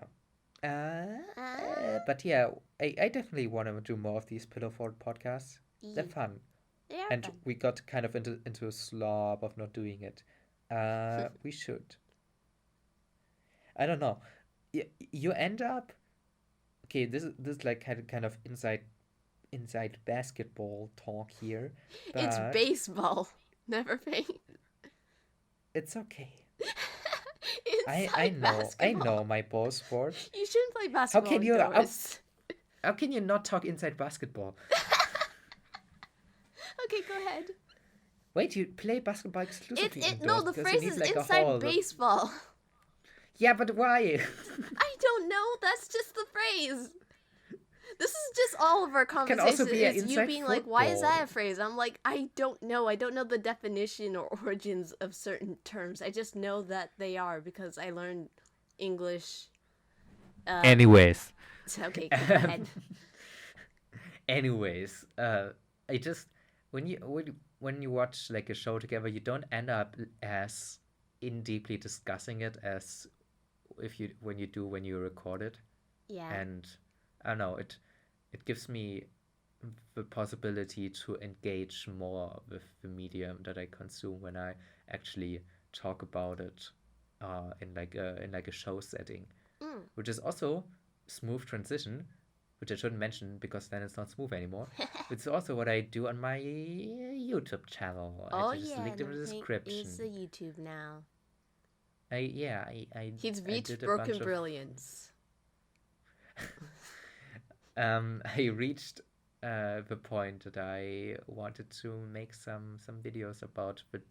But yeah, I definitely want to do more of these Pillowfort podcasts. They're fun. They are And fun. we got kind of into a slob of not doing it. We should. I don't know. You end up okay. This like kind of inside basketball talk here, It's but baseball. Never paint. it's okay. I Inside I basketball. know my ball sport. You shouldn't play How basketball can you indoors. how can you not talk inside basketball? Okay, go ahead. Wait, you play basketball exclusively No, indoors the because you phrase need is like a inside hall. baseball. Yeah, but why? I don't know. That's just the phrase. This is just all of our Can also conversation. be an Is you inside being like, why is that football. a phrase? I'm like, I don't know. I don't know the definition or origins of certain terms. I just know that they are because I learned English. Anyways. Okay, go ahead. Anyways, I just when you watch like a show together, you don't end up as in deeply discussing it as if you when you record it. Yeah. And I don't know, it gives me the possibility to engage more with the medium that I consume when I actually talk about it in like a show setting, Mm. which is also smooth transition, which I shouldn't mention because then it's not smooth anymore. It's also what I do on my YouTube channel. Oh I just yeah, linked in the Never Paint is a description. YouTube now. He's I reached did a broken bunch of brilliance. I reached the point that I wanted to make some videos about the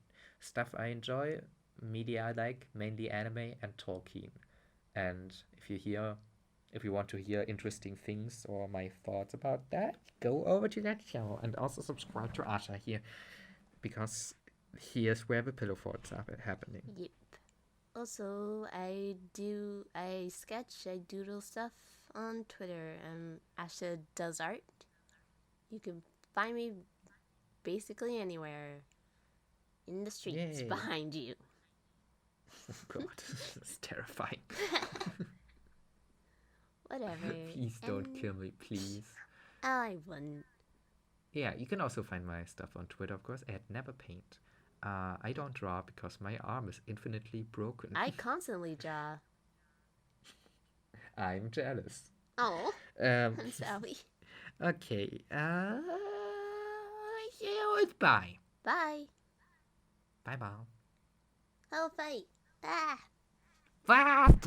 stuff I enjoy, media I like, mainly anime and Tolkien. And if you want to hear interesting things or my thoughts about that, go over to that channel and also subscribe to Asha here because here's where the pillow forts are happening. Yep. Also, I sketch, I doodle stuff on Twitter. Asha does art. You can find me basically anywhere in the streets Yay. behind you. Oh god, it's terrifying. Whatever. Please don't kill me, please. I wouldn't. Yeah, you can also find my stuff on Twitter, of course, at neverpaint. I don't draw because my arm is infinitely broken. I constantly draw. I'm jealous. Oh, Um, I'm sorry. okay. Bye. Bye. Bye bye. I'll fight. Ah. What?